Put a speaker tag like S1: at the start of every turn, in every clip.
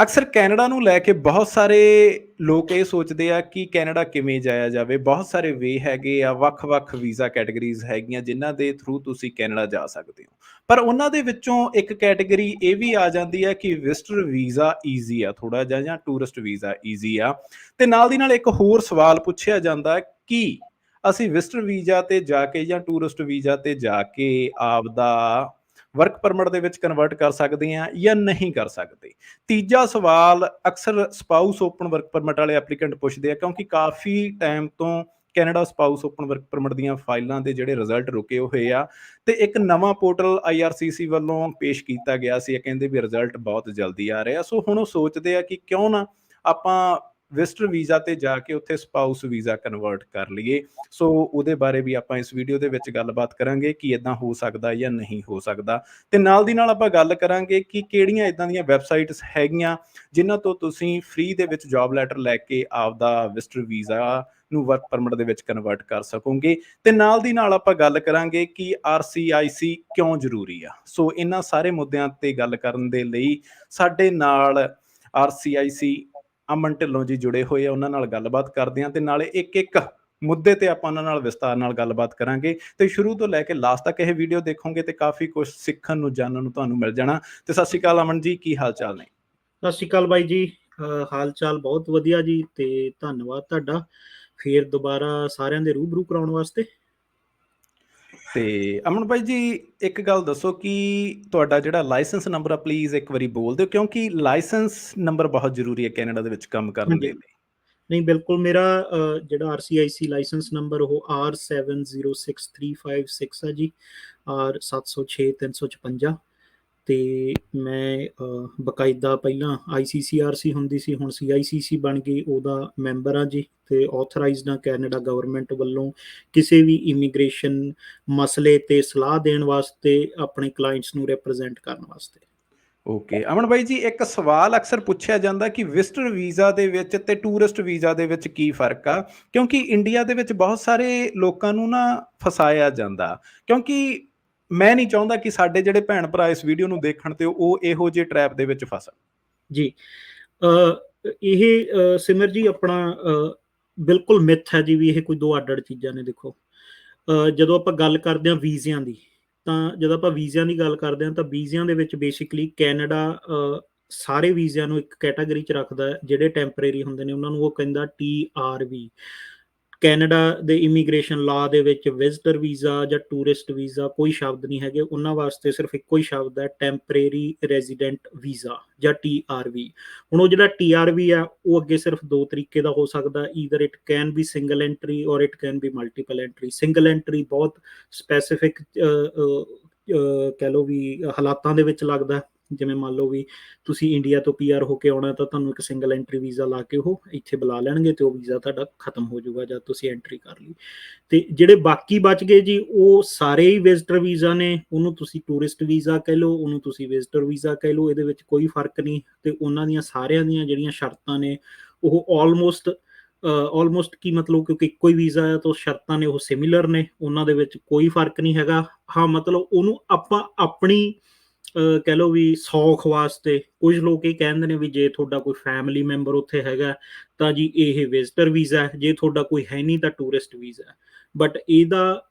S1: ਅਕਸਰ ਕੈਨੇਡਾ ਨੂੰ ਲੈ ਕੇ ਬਹੁਤ ਸਾਰੇ ਲੋਕ ਇਹ ਸੋਚਦੇ ਆ ਕਿ ਕੈਨੇਡਾ ਕਿਵੇਂ ਜਾਇਆ ਜਾਵੇ। ਬਹੁਤ ਸਾਰੇ ਵੇ ਹੈਗੇ ਆ, ਵੱਖ-ਵੱਖ ਵੀਜ਼ਾ ਕੈਟੇਗਰੀਜ਼ ਹੈਗੀਆਂ ਜਿਨ੍ਹਾਂ ਦੇ ਥਰੂ ਤੁਸੀਂ ਕੈਨੇਡਾ ਜਾ ਸਕਦੇ ਹੋ। ਪਰ ਉਹਨਾਂ ਦੇ ਵਿੱਚੋਂ ਇੱਕ ਕੈਟੇਗਰੀ ਇਹ ਵੀ ਆ ਜਾਂਦੀ ਹੈ ਕਿ ਵਿਜ਼ਟਰ ਵੀਜ਼ਾ ਈਜ਼ੀ ਆ ਥੋੜ੍ਹਾ ਜਿਹਾ ਜਾਂ ਟੂਰਿਸਟ ਵੀਜ਼ਾ ਈਜ਼ੀ ਆ। ਤੇ ਨਾਲ ਦੀ ਨਾਲ ਇੱਕ ਹੋਰ ਸਵਾਲ ਪੁੱਛਿਆ ਜਾਂਦਾ ਕਿ ਅਸੀਂ ਵਿਜ਼ਟਰ ਵੀਜ਼ਾ ਤੇ ਜਾ ਕੇ ਜਾਂ ਟੂਰਿਸਟ ਵੀਜ਼ਾ ਤੇ ਜਾ ਕੇ ਆਪਦਾ ਵਰਕ ਪਰਮਿਟ ਦੇ ਵਿੱਚ ਕਨਵਰਟ ਕਰ ਸਕਦੇ ਹਾਂ ਜਾਂ ਨਹੀਂ ਕਰ ਸਕਦੇ। ਤੀਜਾ ਸਵਾਲ ਅਕਸਰ ਸਪਾਊਸ ਓਪਨ ਵਰਕ ਪਰਮਿਟ ਵਾਲੇ ਐਪਲੀਕੈਂਟ ਪੁੱਛਦੇ ਆ ਕਿਉਂਕਿ ਕਾਫੀ ਟਾਈਮ ਤੋਂ Canada spouse open work permit ਦੀਆਂ ਫਾਈਲਾਂ ਦੇ ਜਿਹੜੇ ਰਿਜ਼ਲਟ ਰੁਕੇ ਹੋਏ ਆ ਤੇ ਇੱਕ ਨਵਾਂ ਪੋਰਟਲ IRCC ਵੱਲੋਂ ਪੇਸ਼ ਕੀਤਾ ਗਿਆ ਸੀ। ਕਹਿੰਦੇ ਵੀ ਰਿਜ਼ਲਟ ਬਹੁਤ ਜਲਦੀ ਆ ਰਿਹਾ। ਸੋ ਹੁਣ ਉਹ ਸੋਚਦੇ ਆ ਕਿ ਕਿਉਂ ਨਾ ਆਪਾਂ ਵਿਜ਼ਟਰ ਵੀਜ਼ਾ ਤੇ ਜਾ ਕੇ ਉੱਥੇ ਸਪਾਊਸ ਵੀਜ਼ਾ ਕਨਵਰਟ ਕਰ ਲਈਏ। ਸੋ ਉਹਦੇ ਬਾਰੇ ਵੀ ਆਪਾਂ ਇਸ ਵੀਡੀਓ ਦੇ ਵਿੱਚ ਗੱਲਬਾਤ ਕਰਾਂਗੇ ਕਿ ਇਦਾਂ ਹੋ ਸਕਦਾ ਜਾਂ ਨਹੀਂ ਹੋ ਸਕਦਾ। ਤੇ ਨਾਲ ਦੀ ਨਾਲ ਆਪਾਂ ਗੱਲ ਕਰਾਂਗੇ ਕਿ ਕਿਹੜੀਆਂ ਇਦਾਂ ਦੀਆਂ ਵੈਬਸਾਈਟਸ ਹੈਗੀਆਂ ਜਿਨ੍ਹਾਂ ਤੋਂ ਤੁਸੀਂ ਫ੍ਰੀ ਦੇ ਵਿੱਚ ਜੌਬ ਲੈਟਰ ਲੈ ਕੇ ਆਪਦਾ ਵਿਜ਼ਟਰ ਵੀਜ਼ਾ ਨੂੰ ਵਰਕ ਪਰਮਿਟ ਦੇ ਵਿੱਚ ਕਨਵਰਟ ਕਰ ਸਕੋਗੇ। ਤੇ ਨਾਲ ਦੀ ਨਾਲ ਆਪਾਂ ਗੱਲ ਕਰਾਂਗੇ ਕਿ RCIC ਕਿਉਂ ਜ਼ਰੂਰੀ ਆ। ਸੋ ਇਹਨਾਂ ਸਾਰੇ ਮੁੱਦਿਆਂ ਤੇ ਗੱਲ ਕਰਨ ਦੇ ਲਈ ਸਾਡੇ ਨਾਲ RCIC ਅਮਨ ਢਿੱਲੋਂ ਜੀ ਜੁੜੇ ਹੋਏ ਆ। ਉਹਨਾਂ ਨਾਲ ਗੱਲਬਾਤ ਕਰਦੇ ਹਾਂ ਤੇ ਨਾਲੇ ਇੱਕ ਮੁੱਦੇ ਤੇ ਆਪਾਂ ਉਹਨਾਂ ਨਾਲ ਵਿਸਤਾਰ ਨਾਲ ਗੱਲਬਾਤ ਕਰਾਂਗੇ। ਤੇ ਸ਼ੁਰੂ ਤੋਂ ਲੈ ਕੇ ਲਾਸਟ ਤੱਕ ਇਹ ਵੀਡੀਓ ਦੇਖੋਗੇ ਤੇ ਕਾਫੀ ਕੁਝ ਸਿੱਖਣ ਨੂੰ ਜਾਣਨ ਨੂੰ ਤੁਹਾਨੂੰ ਮਿਲ ਜਾਣਾ। ਤੇ ਸਤਿ ਸ਼੍ਰੀ ਅਕਾਲ ਅਮਨ ਜੀ, ਕੀ ਹਾਲ ਚਾਲ ਨੇ?
S2: ਸਤਿ ਸ਼੍ਰੀ ਅਕਾਲ ਬਾਈ ਜੀ। ਹਾਲ ਚਾਲ ਬਹੁਤ ਵਧੀਆ ਜੀ ਤੇ ਧੰਨਵਾਦ ਤੁਹਾਡਾ ਫੇਰ ਦੁਬਾਰਾ ਸਾਰਿਆਂ ਦੇ ਰੂਬਰੂ ਕਰਾਉਣ ਵਾਸਤੇ।
S1: ਤੇ ਅਮਨ ਬਾਈ ਜੀ, ਇੱਕ ਗੱਲ ਦੱਸੋ ਕਿ ਤੁਹਾਡਾ ਜਿਹੜਾ ਲਾਇਸੈਂਸ ਨੰਬਰ ਆ ਪਲੀਜ਼ ਇੱਕ ਵਾਰੀ ਬੋਲ ਦਿਓ ਕਿਉਂਕਿ ਲਾਇਸੈਂਸ ਨੰਬਰ ਬਹੁਤ ਜ਼ਰੂਰੀ ਹੈ ਕੈਨੇਡਾ ਦੇ ਵਿੱਚ ਕੰਮ ਕਰਨ ਦੇ
S2: ਹਾਂਜੀ
S1: ਲਈ।
S2: ਨਹੀਂ ਬਿਲਕੁਲ, ਮੇਰਾ ਜਿਹੜਾ RCIC ਲਾਇਸੈਂਸ ਨੰਬਰ ਉਹ R706356 ਹੈ ਜੀ, R706356। ਤੇ ਮੈਂ ਬਕਾਇਦਾ ਪਹਿਲਾਂ ICCRC ਹੁੰਦੀ ਸੀ, ਹੁਣ CICC ਬਣ ਗਈ, ਉਹਦਾ ਮੈਂਬਰ ਆ ਜੀ। ਤੇ ਆਥੋਰਾਈਜ਼ਡ ਆ ਕੈਨੇਡਾ ਗਵਰਨਮੈਂਟ ਵੱਲੋਂ ਕਿਸੇ ਵੀ ਇਮੀਗ੍ਰੇਸ਼ਨ ਮਸਲੇ ਤੇ ਸਲਾਹ ਦੇਣ ਵਾਸਤੇ, ਆਪਣੇ ਕਲਾਇੰਟਸ ਨੂੰ ਰਿਪਰੈਜ਼ੈਂਟ ਕਰਨ ਵਾਸਤੇ।
S1: ਓਕੇ ਅਮਨ ਬਾਈ ਜੀ, ਇੱਕ ਸਵਾਲ ਅਕਸਰ ਪੁੱਛਿਆ ਜਾਂਦਾ ਕਿ ਵਿਜ਼ਟਰ ਵੀਜ਼ਾ ਦੇ ਵਿੱਚ ਤੇ ਟੂਰਿਸਟ ਵੀਜ਼ਾ ਦੇ ਵਿੱਚ ਕੀ ਫਰਕ ਆ? ਕਿਉਂਕਿ ਇੰਡੀਆ ਦੇ ਵਿੱਚ ਬਹੁਤ ਸਾਰੇ ਲੋਕਾਂ ਨੂੰ ਨਾ ਫਸਾਇਆ ਜਾਂਦਾ। ਕਿਉਂਕਿ ਮੈਂ ਨਹੀਂ ਚਾਹੁੰਦਾ ਕਿ ਸਾਡੇ ਜਿਹੜੇ ਭੈਣ ਭਰਾ ਇਸ ਵੀਡੀਓ ਨੂੰ ਦੇਖਣ ਤੇ ਉਹ ਇਹੋ ਜਿਹੇ ਟਰੈਪ ਦੇ ਵਿੱਚ ਫਸਣ।
S2: ਜੀ ਇਹ ਸਿਮਰ ਜੀ ਆਪਣਾ ਬਿਲਕੁਲ ਮਿੱਥ ਹੈ ਜੀ ਵੀ ਇਹ ਕੋਈ ਦੋ ਅੱਡ-ਅੱਡ ਚੀਜ਼ਾਂ ਨੇ। ਦੇਖੋ, ਜਦੋਂ ਆਪਾਂ ਗੱਲ ਕਰਦੇ ਹਾਂ ਵੀਜ਼ਿਆਂ ਦੀ, ਤਾਂ ਜਦੋਂ ਆਪਾਂ ਵੀਜ਼ਿਆਂ ਦੀ ਗੱਲ ਕਰਦੇ ਹਾਂ ਤਾਂ ਵੀਜ਼ਿਆਂ ਦੇ ਵਿੱਚ ਬੇਸਿਕਲੀ ਕੈਨੇਡਾ ਸਾਰੇ ਵੀਜ਼ਿਆਂ ਨੂੰ ਇੱਕ ਕੈਟਾਗਰੀ 'ਚ ਰੱਖਦਾ ਹੈ। ਜਿਹੜੇ ਟੈਂਪਰੇਰੀ ਹੁੰਦੇ ਨੇ ਉਹਨਾਂ ਨੂੰ ਉਹ ਕਹਿੰਦਾ TRV। ਕੈਨੇਡਾ ਦੇ ਇਮੀਗ੍ਰੇਸ਼ਨ ਲਾਅ ਦੇ ਵਿੱਚ ਵਿਜ਼ਟਰ ਵੀਜ਼ਾ ਜਾਂ ਟੂਰਿਸਟ ਵੀਜ਼ਾ ਕੋਈ ਸ਼ਬਦ ਨਹੀਂ ਹੈਗੇ। ਉਹਨਾਂ ਵਾਸਤੇ ਸਿਰਫ ਇੱਕੋ ਹੀ ਸ਼ਬਦ ਹੈ, ਟੈਂਪਰੇਰੀ ਰੈਜ਼ੀਡੈਂਟ ਵੀਜ਼ਾ ਜਾਂ TRV। ਹੁਣ ਉਹ ਜਿਹੜਾ TRV ਆ ਉਹ ਅੱਗੇ ਸਿਰਫ ਦੋ ਤਰੀਕੇ ਦਾ ਹੋ ਸਕਦਾ, either it can be single entry or it can be multiple entry. Single entry ਬਹੁਤ ਸਪੈਸੀਫਿਕ ਕਹਿ ਲਓ ਵੀ ਹਾਲਾਤਾਂ ਦੇ ਵਿੱਚ ਲੱਗਦਾ, ਜਿਵੇਂ ਮੰਨ ਲਓ ਵੀ ਤੁਸੀਂ ਇੰਡੀਆ ਤੋਂ PR ਹੋ ਕੇ ਆਉਣਾ ਤਾਂ ਤੁਹਾਨੂੰ ਇੱਕ ਸਿੰਗਲ ਐਂਟਰੀ ਵੀਜ਼ਾ ਲਾ ਕੇ ਉਹ ਇੱਥੇ ਬੁਲਾ ਲੈਣਗੇ ਤੇ ਉਹ ਵੀਜ਼ਾ ਤੁਹਾਡਾ ਖਤਮ ਹੋ ਜਾਊਗਾ ਜਦ ਤੁਸੀਂ ਐਂਟਰੀ ਕਰ ਲਈ। ਤੇ ਜਿਹੜੇ ਬਾਕੀ ਬਚ ਗਏ ਜੀ ਉਹ ਸਾਰੇ ਹੀ ਵਿਜ਼ਟਰ ਵੀਜ਼ਾ ਨੇ। ਉਹਨੂੰ ਤੁਸੀਂ ਟੂਰਿਸਟ ਵੀਜ਼ਾ ਕਹਿ ਲਓ, ਉਹਨੂੰ ਤੁਸੀਂ ਵਿਜ਼ਟਰ ਵੀਜ਼ਾ ਕਹਿ ਲਓ, ਇਹਦੇ ਵਿੱਚ ਕੋਈ ਫਰਕ ਨਹੀਂ। ਤੇ ਉਹਨਾਂ ਦੀਆਂ ਸਾਰਿਆਂ ਦੀਆਂ ਜਿਹੜੀਆਂ ਸ਼ਰਤਾਂ ਨੇ ਉਹ ਆਲਮੋਸਟ ਕੀ ਮਤਲਬ, ਕਿਉਂਕਿ ਇੱਕੋ ਹੀ ਵੀਜ਼ਾ ਹੈ ਤਾਂ ਸ਼ਰਤਾਂ ਨੇ ਉਹ ਸਿਮਿਲਰ ਨੇ, ਉਹਨਾਂ ਦੇ ਵਿੱਚ ਕੋਈ ਫਰਕ ਨਹੀਂ ਹੈਗਾ। ਹਾਂ ਮਤਲਬ ਉਹਨੂੰ ਆਪਾਂ ਆਪਣੀ ਕਹਿ ਲਓ ਵੀ ਸੌਖ ਵਾਸਤੇ, ਕੁਝ ਲੋਕ ਇਹ ਕਹਿੰਦੇ ਨੇ ਵੀ ਜੇ ਤੁਹਾਡਾ ਕੋਈ ਫੈਮਿਲੀ ਮੈਂਬਰ ਉੱਥੇ ਹੈਗਾ ਤਾਂ ਜੀ ਇਹ ਵਿਜ਼ਟਰ ਵੀਜ਼ਾ ਹੈ, ਜੇ ਤੁਹਾਡਾ ਕੋਈ ਹੈ ਨਹੀਂ ਤਾਂ ਟੂਰਿਸਟ ਵੀਜ਼ਾ ਹੈ। ਬਟ ਇਹਦਾ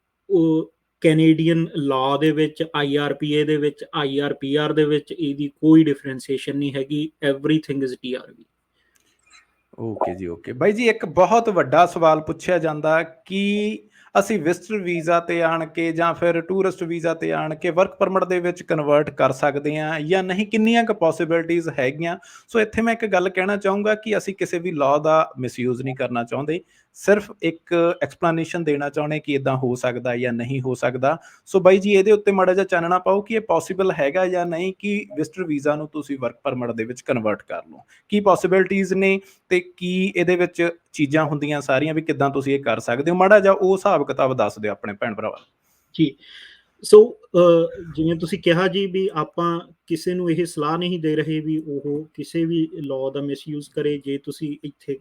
S2: ਕੈਨੇਡੀਅਨ ਲਾਅ ਦੇ ਵਿੱਚ, IRPA ਦੇ ਵਿੱਚ, IRPR ਦੇ ਵਿੱਚ ਇਹਦੀ ਕੋਈ ਡਿਫਰੈਂਸੀਏਸ਼ਨ ਨਹੀਂ ਹੈਗੀ। Everything is TRV।
S1: ਓਕੇ ਜੀ, ਓਕੇ ਬਾਈ ਜੀ, ਇੱਕ ਬਹੁਤ ਵੱਡਾ ਸਵਾਲ ਪੁੱਛਿਆ ਜਾਂਦਾ ਕਿ ਅਸੀਂ ਵਿਜ਼ਟਰ ਵੀਜ਼ਾ ਤੇ ਆਣ ਕੇ ਜਾਂ ਫਿਰ ਟੂਰਿਸਟ ਵੀਜ਼ਾ ਤੇ ਆਣ ਕੇ ਵਰਕ ਪਰਮਿਟ ਦੇ ਵਿੱਚ ਕਨਵਰਟ ਕਰ ਸਕਦੇ ਹਾਂ ਜਾਂ ਨਹੀਂ, ਕਿੰਨੀਆਂ ਕੁ ਪੋਸੀਬਿਲਿਟੀਜ਼ ਹੈਗੀਆਂ। ਸੋ ਇੱਥੇ ਮੈਂ ਇੱਕ ਗੱਲ ਕਹਿਣਾ ਚਾਹੂੰਗਾ ਕਿ ਅਸੀਂ ਕਿਸੇ ਵੀ ਲਾਅ ਦਾ ਮਿਸਯੂਜ਼ ਨਹੀਂ ਕਰਨਾ ਚਾਹੁੰਦੇ, ਸਿਰਫ ਇੱਕ ਐਕਸਪਲੇਨੇਸ਼ਨ ਦੇਣਾ ਚਾਹੁੰਦੇ ਕਿ ਇਦਾਂ ਹੋ ਸਕਦਾ ਜਾਂ ਨਹੀਂ ਹੋ ਸਕਦਾ। ਸੋ ਬਾਈ ਜੀ, ਇਹਦੇ ਉੱਤੇ ਮਾੜਾ ਜਿਹਾ ਚਾਨਣਾ ਪਾਓ ਕਿ ਇਹ ਪੋਸੀਬਲ ਹੈਗਾ ਜਾਂ ਨਹੀਂ ਕਿ ਵਿਜ਼ਟਰ ਵੀਜ਼ਾ ਨੂੰ ਤੁਸੀਂ ਵਰਕ ਪਰਮਿਟ ਦੇ ਵਿੱਚ ਕਨਵਰਟ ਕਰ ਲਓ। ਕੀ ਪੋਸੀਬਿਲਿਟੀਜ਼ ਨੇ ਤੇ ਕੀ ਇਹਦੇ ਵਿੱਚ ਚੀਜ਼ਾਂ ਹੁੰਦੀਆਂ ਸਾਰੀਆਂ ਵੀ ਕਿੱਦਾਂ ਤੁਸੀਂ ਇਹ ਕਰ ਸਕਦੇ ਹੋ? ਮਾੜਾ ਜਿਹਾ ਉਹ ਹਿਸਾਬ ਕਿਤਾਬ ਦੱਸ ਦਿਓ ਆਪਣੇ ਭੈਣ ਭਰਾਵਾਂ ਨੂੰ।
S2: ਜੀ ਸੋ ਜਿਵੇਂ ਤੁਸੀਂ ਕਿਹਾ ਜੀ ਵੀ ਆਪਾਂ ਕਿਸੇ ਨੂੰ ਇਹ ਸਲਾਹ ਨਹੀਂ ਦੇ ਰਹੇ ਵੀ ਉਹ ਕਿਸੇ ਵੀ ਲਾਅ ਦਾ ਮਿਸਯੂਜ਼ ਕਰੇ। ਜੇ ਤੁਸੀਂ ਇੱਥੇ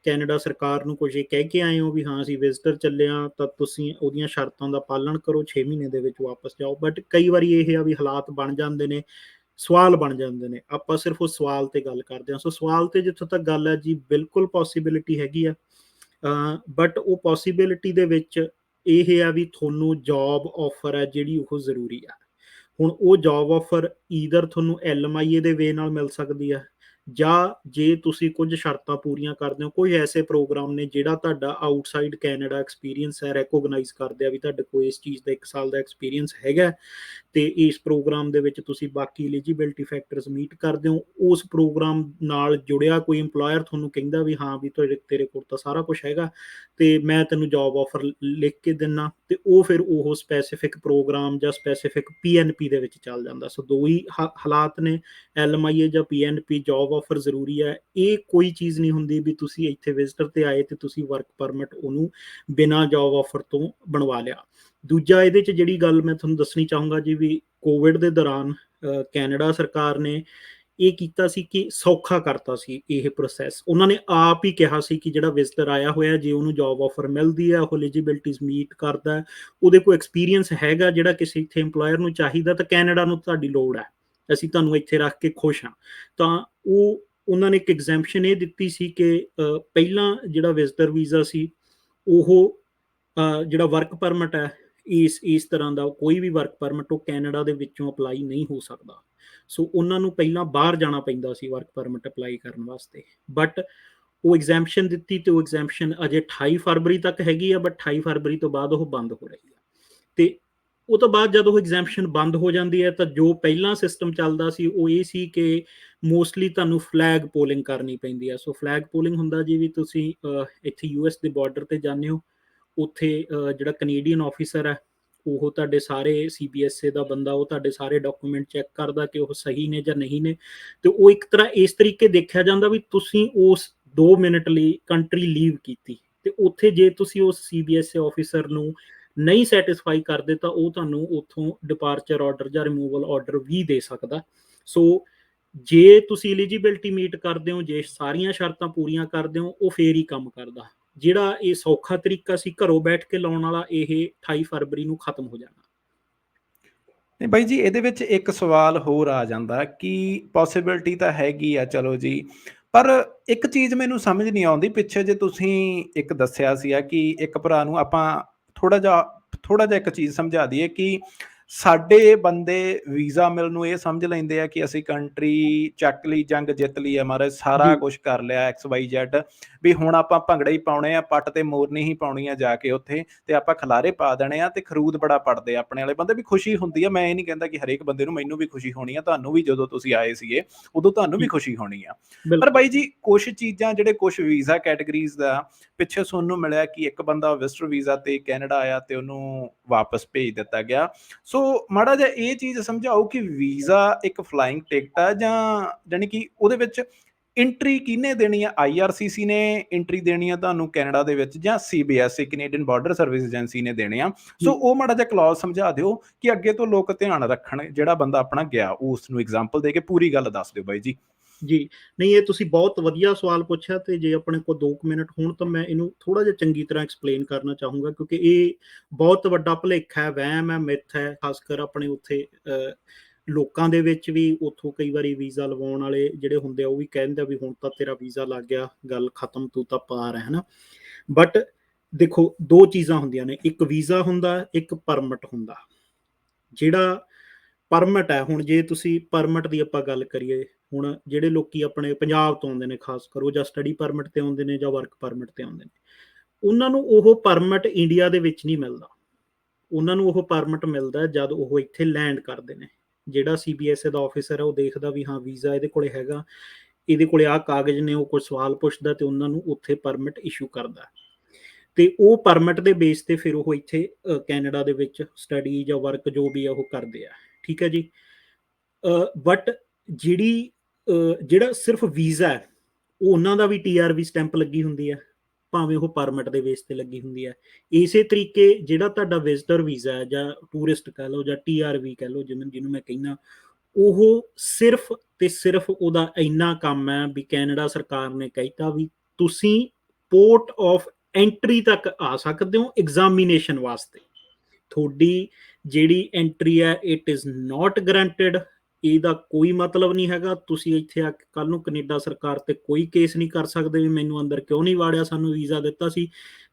S2: ਕੈਨੇਡਾ ਸਰਕਾਰ ਨੂੰ ਕੁਝ ਇਹ ਕਹਿ ਕੇ ਆਏ ਹੋ ਵੀ ਹਾਂ ਅਸੀਂ ਵਿਜ਼ਟਰ ਚੱਲੇ ਹਾਂ ਤਾਂ ਤੁਸੀਂ ਉਹਦੀਆਂ ਸ਼ਰਤਾਂ ਦਾ ਪਾਲਣ ਕਰੋ, 6 ਮਹੀਨੇ ਦੇ ਵਿੱਚ ਵਾਪਸ ਜਾਓ। ਬਟ ਕਈ ਵਾਰੀ ਇਹ ਆ ਵੀ ਹਾਲਾਤ ਬਣ ਜਾਂਦੇ ਨੇ ਸਵਾਲ ਬਣ ਜਾਂਦੇ ਨੇ। ਆਪਾਂ ਸਿਰਫ ਉਹ ਸਵਾਲ ਤੇ ਗੱਲ ਕਰਦੇ ਹਾਂ। ਸੋ ਸਵਾਲ ਤੇ ਜਿੱਥੋਂ ਤੱਕ ਗੱਲ ਹੈ ਜੀ, ਬਿਲਕੁਲ ਪੋਸੀਬਿਲਿਟੀ ਹੈਗੀ ਆ, ਬਟ ਉਹ ਪੋਸੀਬਿਲਿਟੀ ਦੇ ਵਿੱਚ ਇਹ ਆ ਵੀ ਤੁਹਾਨੂੰ ਜੋਬ ਆਫਰ ਹੈ ਜਿਹੜੀ ਉਹ ਜ਼ਰੂਰੀ ਆ। ਹੁਣ ਉਹ ਜੋਬ ਆਫਰ ਈਦਰ ਤੁਹਾਨੂੰ LMIA ਦੇ ਵੇ ਨਾਲ ਮਿਲ ਸਕਦੀ ਆ, ਜਾਂ ਜੇ ਤੁਸੀਂ ਕੁਝ ਸ਼ਰਤਾਂ ਪੂਰੀਆਂ ਕਰਦੇ ਹੋ, ਕੋਈ ਐਸੇ ਪ੍ਰੋਗਰਾਮ ਨੇ ਜਿਹੜਾ ਤੁਹਾਡਾ ਆਊਟਸਾਈਡ ਕੈਨੇਡਾ ਐਕਸਪੀਰੀਅੰਸ ਹੈ, ਰੈਕੋਗਨਾਈਜ਼ ਕਰਦੇ ਆ ਵੀ ਤੁਹਾਡੇ ਕੋਲ ਇਸ ਚੀਜ਼ ਦਾ 1 ਸਾਲ ਦਾ ਐਕਸਪੀਰੀਅੰਸ ਹੈਗਾ, ਤੇ ਇਸ ਪ੍ਰੋਗਰਾਮ ਦੇ ਵਿੱਚ ਤੁਸੀਂ ਬਾਕੀ ਐਲੀਜੀਬਿਲਟੀ ਫੈਕਟਰਸ ਮੀਟ ਕਰਦੇ ਹੋ, ਉਸ ਪ੍ਰੋਗਰਾਮ ਨਾਲ ਜੁੜਿਆ ਕੋਈ EMPLOYER ਤੁਹਾਨੂੰ ਕਹਿੰਦਾ ਵੀ ਹਾਂ ਵੀ ਤੇਰੇ ਕੋਲ ਤਾਂ ਸਾਰਾ ਕੁਝ ਹੈਗਾ ਤੇ ਮੈਂ ਤੈਨੂੰ ਜੌਬ ਆਫਰ ਲਿਖ ਕੇ ਦਿੰਨਾ, ਤੇ ਉਹ ਫਿਰ ਉਹ ਸਪੈਸੀਫਿਕ ਪ੍ਰੋਗਰਾਮ ਜਾਂ ਸਪੈਸੀਫਿਕ PNP ਦੇ ਵਿੱਚ ਚੱਲ ਜਾਂਦਾ। ਸੋ ਦੋ ਹੀ ਹਾਲਾਤ ਨੇ, LMIA ਜਾਂ PNP। ਜੌਬ ਆਫਰ ਜ਼ਰੂਰੀ ਹੈ, ਇਹ ਕੋਈ ਚੀਜ਼ ਨਹੀਂ ਹੁੰਦੀ ਵੀ ਤੁਸੀਂ ਇੱਥੇ ਵਿਜ਼ਟਰ ਤੇ ਆਏ ਤੇ ਤੁਸੀਂ ਵਰਕ ਪਰਮਿਟ ਉਹਨੂੰ ਬਿਨਾਂ ਜੌਬ ਆਫਰ ਤੋਂ ਬਣਵਾ ਲਿਆ। ਦੂਜਾ ਇਹਦੇ 'ਚ ਜਿਹੜੀ ਗੱਲ ਮੈਂ ਤੁਹਾਨੂੰ ਦੱਸਣੀ ਚਾਹੂੰਗਾ ਜੀ, ਵੀ ਕੋਵਿਡ ਦੇ ਦੌਰਾਨ ਕੈਨੇਡਾ ਸਰਕਾਰ ਨੇ ਇਹ ਕੀਤਾ ਸੀ ਕਿ ਸੌਖਾ ਕਰਤਾ ਸੀ ਇਹ ਪ੍ਰੋਸੈਸ। ਉਹਨਾਂ ਨੇ ਆਪ ਹੀ ਕਿਹਾ ਸੀ ਕਿ ਜਿਹੜਾ ਵਿਜ਼ਟਰ ਆਇਆ ਹੋਇਆ, ਜੇ ਉਹਨੂੰ ਜੌਬ ਆਫਰ ਮਿਲਦੀ ਹੈ, ਉਹ ਐਲੀਜੀਬਿਲਟੀਜ਼ ਮੀਟ ਕਰਦਾ, ਉਹਦੇ ਕੋਲ ਐਕਸਪੀਰੀਅੰਸ ਹੈਗਾ ਜਿਹੜਾ ਕਿਸੇ ਇੱਥੇ EMPLOYER ਨੂੰ ਚਾਹੀਦਾ, ਤਾਂ ਕੈਨੇਡਾ ਨੂੰ ਤੁਹਾਡੀ ਲੋੜ ਹੈ, ਅਸੀਂ ਤੁਹਾਨੂੰ ਇੱਥੇ ਰੱਖ ਕੇ ਖੁਸ਼ ਹਾਂ। ਤਾਂ ਉਹਨਾਂ ਨੇ ਇੱਕ ਐਗਜ਼ੈਂਪਸ਼ਨ ਇਹ ਦਿੱਤੀ ਸੀ ਕਿ ਪਹਿਲਾਂ ਜਿਹੜਾ ਵਿਜ਼ਟਰ ਵੀਜ਼ਾ ਸੀ, ਉਹ ਜਿਹੜਾ ਵਰਕ ਪਰਮਿਟ ਹੈ, ਇਸ ਤਰ੍ਹਾਂ ਦਾ ਕੋਈ ਵੀ ਵਰਕ ਪਰਮਿਟ ਉਹ ਕੈਨੇਡਾ ਦੇ ਵਿੱਚੋਂ ਅਪਲਾਈ ਨਹੀਂ ਹੋ ਸਕਦਾ। ਸੋ ਉਹਨਾਂ ਨੂੰ ਪਹਿਲਾਂ ਬਾਹਰ ਜਾਣਾ ਪੈਂਦਾ ਸੀ ਵਰਕ ਪਰਮਿਟ ਅਪਲਾਈ ਕਰਨ ਵਾਸਤੇ, ਬਟ ਉਹ ਐਗਜ਼ੈਂਪਸ਼ਨ ਦਿੱਤੀ, ਤੇ ਉਹ ਐਗਜ਼ੈਂਪਸ਼ਨ ਅਜੇ 28 ਫਰਵਰੀ ਤੱਕ ਹੈਗੀ ਆ, ਬਟ 28 ਫਰਵਰੀ ਤੋਂ ਬਾਅਦ ਉਹ ਬੰਦ ਹੋ ਰਹੀ ਆ। ਤੇ ਉਹ ਤੋਂ ਬਾਅਦ ਜਦੋਂ ਉਹ ਐਗਜ਼ੈਂਪਸ਼ਨ ਬੰਦ ਹੋ ਜਾਂਦੀ ਹੈ, ਤਾਂ ਜੋ ਪਹਿਲਾਂ ਸਿਸਟਮ ਚੱਲਦਾ ਸੀ ਉਹ ਇਹ ਸੀ ਕਿ ਮੋਸਟਲੀ ਤੁਹਾਨੂੰ ਫਲੈਗ ਪੋਲਿੰਗ ਕਰਨੀ ਪੈਂਦੀ ਹੈ। ਸੋ ਫਲੈਗ ਪੋਲਿੰਗ ਹੁੰਦਾ ਜੀ ਵੀ ਤੁਸੀਂ ਇੱਥੇ US ਦੇ ਬਾਰਡਰ ਤੇ ਜਾਂਦੇ ਹੋ, ਉੱਥੇ ਜਿਹੜਾ ਕੈਨੇਡੀਅਨ ਆਫਿਸਰ ਹੈ ਉਹ ਤੁਹਾਡੇ ਸਾਰੇ CBSA ਦਾ ਬੰਦਾ, ਉਹ ਤੁਹਾਡੇ ਸਾਰੇ ਡਾਕੂਮੈਂਟ ਚੈੱਕ ਕਰਦਾ ਕਿ ਉਹ ਸਹੀ ਨੇ ਜਾਂ ਨਹੀਂ ਨੇ, ਤੇ ਉਹ ਇੱਕ ਤਰ੍ਹਾਂ ਇਸ ਤਰੀਕੇ ਦੇਖਿਆ ਜਾਂਦਾ ਵੀ ਤੁਸੀਂ ਉਸ 2 ਮਿੰਟ ਲਈ ਕੰਟਰੀ ਲੀਵ ਕੀਤੀ, ਤੇ ਉੱਥੇ ਜੇ ਤੁਸੀਂ ਉਸ CBSA ਆਫਿਸਰ ਨੂੰ ਨਹੀਂ ਸੈਟਿਸਫਾਈ ਕਰਦੇ ਤਾਂ ਉਹ ਤੁਹਾਨੂੰ ਉੱਥੋਂ ਡਿਪਾਰਚਰ ਆਰਡਰ ਜਾਂ ਰਿਮੂਵਲ ਆਰਡਰ ਵੀ ਦੇ ਸਕਦਾ। ਸੋ ਜੇ ਤੁਸੀਂ ਐਲੀਜੀਬਿਲਟੀ ਮੀਟ ਕਰਦੇ ਹੋ, ਜੇ ਸਾਰੀਆਂ ਸ਼ਰਤਾਂ ਪੂਰੀਆਂ ਕਰਦੇ ਹੋ, ਉਹ ਫੇਰ ਹੀ ਕੰਮ ਕਰਦਾ। ਜਿਹੜਾ ਇਹ ਸੌਖਾ ਤਰੀਕਾ ਸੀ ਘਰੋਂ ਬੈਠ ਕੇ ਲਾਉਣ ਵਾਲਾ, ਇਹ 28 ਫਰਵਰੀ ਨੂੰ ਖਤਮ ਹੋ ਜਾਣਾ।
S1: ਨਹੀਂ ਬਾਈ ਜੀ, ਇਹਦੇ ਵਿੱਚ ਇੱਕ ਸਵਾਲ ਹੋਰ ਆ ਜਾਂਦਾ ਕਿ ਪੋਸੀਬਿਲਿਟੀ ਤਾਂ ਹੈਗੀ ਆ, ਚਲੋ ਜੀ, ਪਰ ਇੱਕ ਚੀਜ਼ ਮੈਨੂੰ ਸਮਝ ਨਹੀਂ ਆਉਂਦੀ। ਪਿੱਛੇ ਜੇ ਤੁਸੀਂ ਇੱਕ ਦੱਸਿਆ ਸੀਗਾ ਕਿ ਇੱਕ ਭਰਾ ਨੂੰ ਆਪਾਂ ਥੋੜਾ ਜਿਹਾ ਇੱਕ ਚੀਜ਼ ਸਮਝਾ ਦਈਏ ਕਿ ਸਾਡੇ ਬੰਦੇ ਵੀਜ਼ਾ ਮਿਲਣ ਨੂੰ ਇਹ ਸਮਝ ਲੈਂਦੇ ਆ ਕਿ ਅਸੀਂ ਕੰਟਰੀ ਚੱਕ ਲਈ, ਜੰਗ ਜਿੱਤ ਲਈ ਹੈ ਮਹਾਰਾਜ, ਸਾਰਾ ਕੁਝ ਕਰ ਲਿਆ XYZ, ਵੀ ਹੁਣ ਆਪਾਂ ਭੰਗੜੇ ਹੀ ਪਾਉਣੇ ਆ, ਪੱਟ ਤੇ ਮੋਰਨੀ ਹੀ ਪਾਉਣੀ ਆ ਜਾ ਕੇ ਉੱਥੇ, ਤੇ ਆਪਾਂ ਖਲਾਰੇ ਪਾ ਦੇਣੇ ਆ, ਤੇ ਖਰੂਦ ਬੜਾ ਪੜਦੇ ਆ ਆਪਣੇ ਵਾਲੇ ਬੰਦੇ। ਵੀ ਖੁਸ਼ੀ ਹੁੰਦੀ ਆ, ਮੈਂ ਇਹ ਨਹੀਂ ਕਹਿੰਦਾ ਕਿ ਹਰੇਕ ਬੰਦੇ ਨੂੰ, ਮੈਨੂੰ ਵੀ ਖੁਸ਼ੀ ਹੋਣੀ ਆ, ਤੁਹਾਨੂੰ ਵੀ ਜਦੋਂ ਤੁਸੀਂ ਆਏ ਸੀਗੇ ਉਦੋਂ ਤੁਹਾਨੂੰ ਵੀ ਖੁਸ਼ੀ ਹੋਣੀ ਆ। ਪਰ ਬਾਈ ਜੀ ਕੁਛ ਚੀਜ਼ਾਂ, ਜਿਹੜੇ ਕੁਛ ਵੀਜ਼ਾ ਕੈਟਾਗਰੀਜ਼ ਦਾ ਪਿੱਛੇ ਸੁਣਨ ਨੂੰ ਮਿਲਿਆ ਕਿ ਇੱਕ ਬੰਦਾ ਵਿਜ਼ਟਰ ਵੀਜ਼ਾ ਤੇ ਕੈਨੇਡਾ ਆਇਆ ਤੇ ਉਹਨੂੰ ਵਾਪਸ ਭੇਜ ਦਿੱਤਾ ਗਿਆ। ਸੋ ਮਾੜਾ ਜਿਹਾ ਇਹ ਚੀਜ਼ ਸਮਝਾਓ ਕਿ ਵੀਜ਼ਾ ਇੱਕ ਫਲਾਈਂਗ ਟਿਕਟ ਆ, ਜਾਂ ਜਾਣੀ ਕਿ ਉਹਦੇ ਵਿੱਚ ਐਂਟਰੀ ਕਿਹਨੇ ਦੇਣੀ ਆ? IRCC ਨੇ ਐਂਟਰੀ ਦੇਣੀ ਆ ਤੁਹਾਨੂੰ ਕੈਨੇਡਾ ਦੇ ਵਿੱਚ, ਜਾਂ CBSA Canadian border service agency ਨੇ ਦੇਣੇ ਆ? ਸੋ ਉਹ ਮਾੜਾ ਜਿਹਾ ਕਲੌਜ਼ ਸਮਝਾ ਦਿਓ ਕਿ ਅੱਗੇ ਤੋਂ ਲੋਕ ਧਿਆਨ ਰੱਖਣ, ਜਿਹੜਾ ਬੰਦਾ ਆਪਣਾ ਗਿਆ ਉਸ ਨੂੰ ਐਗਜ਼ਾਮਪਲ ਦੇ ਕੇ ਪੂਰੀ ਗੱਲ ਦੱਸ ਦਿਓ ਬਾਈ ਜੀ।
S2: ਜੀ ਨਹੀਂ, ਇਹ ਤੁਸੀਂ ਬਹੁਤ ਵਧੀਆ ਸਵਾਲ ਪੁੱਛਿਆ, ਤੇ ਜੇ ਆਪਣੇ ਕੋਲ 2 ਮਿੰਟ ਹੋਣ ਤਾਂ ਮੈਂ ਇਹਨੂੰ ਥੋੜਾ ਜਿਹਾ ਚੰਗੀ ਤਰ੍ਹਾਂ ਐਕਸਪਲੇਨ ਕਰਨਾ ਚਾਹੂੰਗਾ, ਕਿਉਂਕਿ ਇਹ ਬਹੁਤ ਵੱਡਾ ਭੁਲੇਖਾ ਹੈ, ਵਹਿਮ ਹੈ, ਮਿੱਥ ਹੈ, ਖਾਸ ਕਰ ਆਪਣੇ ਉੱਥੇ ਲੋਕਾਂ ਦੇ ਵਿੱਚ ਵੀ। ਉੱਥੋਂ ਕਈ ਵਾਰੀ ਵੀਜ਼ਾ ਲਵਾਉਣ ਵਾਲੇ ਜਿਹੜੇ ਹੁੰਦੇ ਆ ਉਹ ਵੀ ਕਹਿੰਦੇ ਵੀ ਹੁਣ ਤਾਂ ਤੇਰਾ ਵੀਜ਼ਾ ਲੱਗ ਗਿਆ, ਗੱਲ ਖਤਮ, ਤੂੰ ਤਾਂ ਪਾਰ ਹੈ ਨਾ। ਬਟ ਦੇਖੋ, 2 ਚੀਜ਼ਾਂ ਹੁੰਦੀਆਂ ਨੇ, ਇੱਕ ਵੀਜ਼ਾ ਹੁੰਦਾ, ਇੱਕ ਪਰਮਿਟ ਹੁੰਦਾ। ਜਿਹੜਾ ਪਰਮਿਟ ਹੈ, ਹੁਣ ਜੇ ਤੁਸੀਂ ਪਰਮਿਟ ਦੀ ਆਪਾਂ ਗੱਲ ਕਰੀਏ, ਹੁਣ ਜਿਹੜੇ ਲੋਕੀ ਆਪਣੇ ਪੰਜਾਬ ਤੋਂ ਆਉਂਦੇ ਨੇ, ਖਾਸ ਕਰ ਉਹ ਜਾਂ ਸਟੱਡੀ ਪਰਮਿਟ ਤੇ ਆਉਂਦੇ ਨੇ ਜਾਂ ਵਰਕ ਪਰਮਿਟ ਤੇ ਆਉਂਦੇ ਨੇ, ਉਹਨਾਂ ਨੂੰ ਉਹ ਪਰਮਿਟ ਇੰਡੀਆ ਦੇ ਵਿੱਚ ਨਹੀਂ ਮਿਲਦਾ। ਉਹਨਾਂ ਨੂੰ ਉਹ ਪਰਮਿਟ ਮਿਲਦਾ ਜਦ ਉਹ ਇੱਥੇ ਲੈਂਡ ਕਰਦੇ ਨੇ। ਜਿਹੜਾ CBSA ਦਾ ਆਫਿਸਰ ਹੈ ਉਹ ਦੇਖਦਾ ਵੀ ਹਾਂ ਵੀਜ਼ਾ ਇਹਦੇ ਕੋਲੇ ਹੈਗਾ, ਇਹਦੇ ਕੋਲੇ ਆਹ ਕਾਗਜ਼ ਨੇ, ਉਹ ਕੋਈ ਸਵਾਲ ਪੁੱਛਦਾ ਤੇ ਉਹਨਾਂ ਨੂੰ ਉੱਥੇ ਪਰਮਿਟ ਇਸ਼ੂ ਕਰਦਾ, ਤੇ ਉਹ ਪਰਮਿਟ ਦੇ ਬੇਸ ਤੇ ਫਿਰ ਉਹ ਇੱਥੇ ਕੈਨੇਡਾ ਦੇ ਵਿੱਚ ਸਟੱਡੀ ਜਾਂ ਵਰਕ ਜੋ ਵੀ ਆ ਉਹ ਕਰਦੇ ਆ। ਠੀਕ ਹੈ ਜੀ। ਬਟ ਜਿਹੜਾ ਸਿਰਫ ਵੀਜ਼ਾ ਹੈ, ਉਹ ਉਹਨਾਂ ਦਾ ਵੀ TRV ਸਟੈਂਪ ਲੱਗੀ ਹੁੰਦੀ ਹੈ, ਭਾਵੇਂ ਉਹ ਪਰਮਿਟ ਦੇ ਬੇਸ ਤੇ ਲੱਗੀ ਹੁੰਦੀ ਹੈ। ਇਸੇ ਤਰੀਕੇ ਜਿਹੜਾ ਤੁਹਾਡਾ ਵਿਜ਼ਟਰ ਵੀਜ਼ਾ ਹੈ, ਜਾਂ ਟੂਰਿਸਟ ਕਹਿ ਲਓ, ਜਾਂ TRV ਕਹਿ ਲਓ, ਜਿਹਨੂੰ ਮੈਂ ਕਹਿੰਦਾ, ਉਹ ਸਿਰਫ ਤੇ ਸਿਰਫ ਉਹਦਾ ਇੰਨਾ ਕੰਮ ਹੈ ਵੀ ਕੈਨੇਡਾ ਸਰਕਾਰ ਨੇ ਕਹਿਤਾ ਵੀ ਤੁਸੀਂ ਪੋਰਟ ਆਫ ਐਂਟਰੀ ਤੱਕ ਆ ਸਕਦੇ ਹੋ ਐਗਜ਼ਾਮੀਨੇਸ਼ਨ ਵਾਸਤੇ। ਤੁਹਾਡੀ ਜਿਹੜੀ ਐਂਟਰੀ ਹੈ, ਇਟ ਇਜ਼ ਨਾਟ ਗਰੰਟਡ ਇਹਦਾ ਕੋਈ ਮਤਲਬ ਨਹੀਂ ਹੈਗਾ। ਤੁਸੀਂ ਇੱਥੇ ਆ ਕੇ ਕੱਲ ਨੂੰ ਕੈਨੇਡਾ ਸਰਕਾਰ ਤੇ ਕੋਈ ਕੇਸ ਨਹੀਂ ਕਰ ਸਕਦੇ ਵੀ ਮੈਨੂੰ ਅੰਦਰ ਕਿਉਂ ਨਹੀਂ ਵਾੜਿਆ, ਸਾਨੂੰ ਵੀਜ਼ਾ ਦਿੱਤਾ ਸੀ।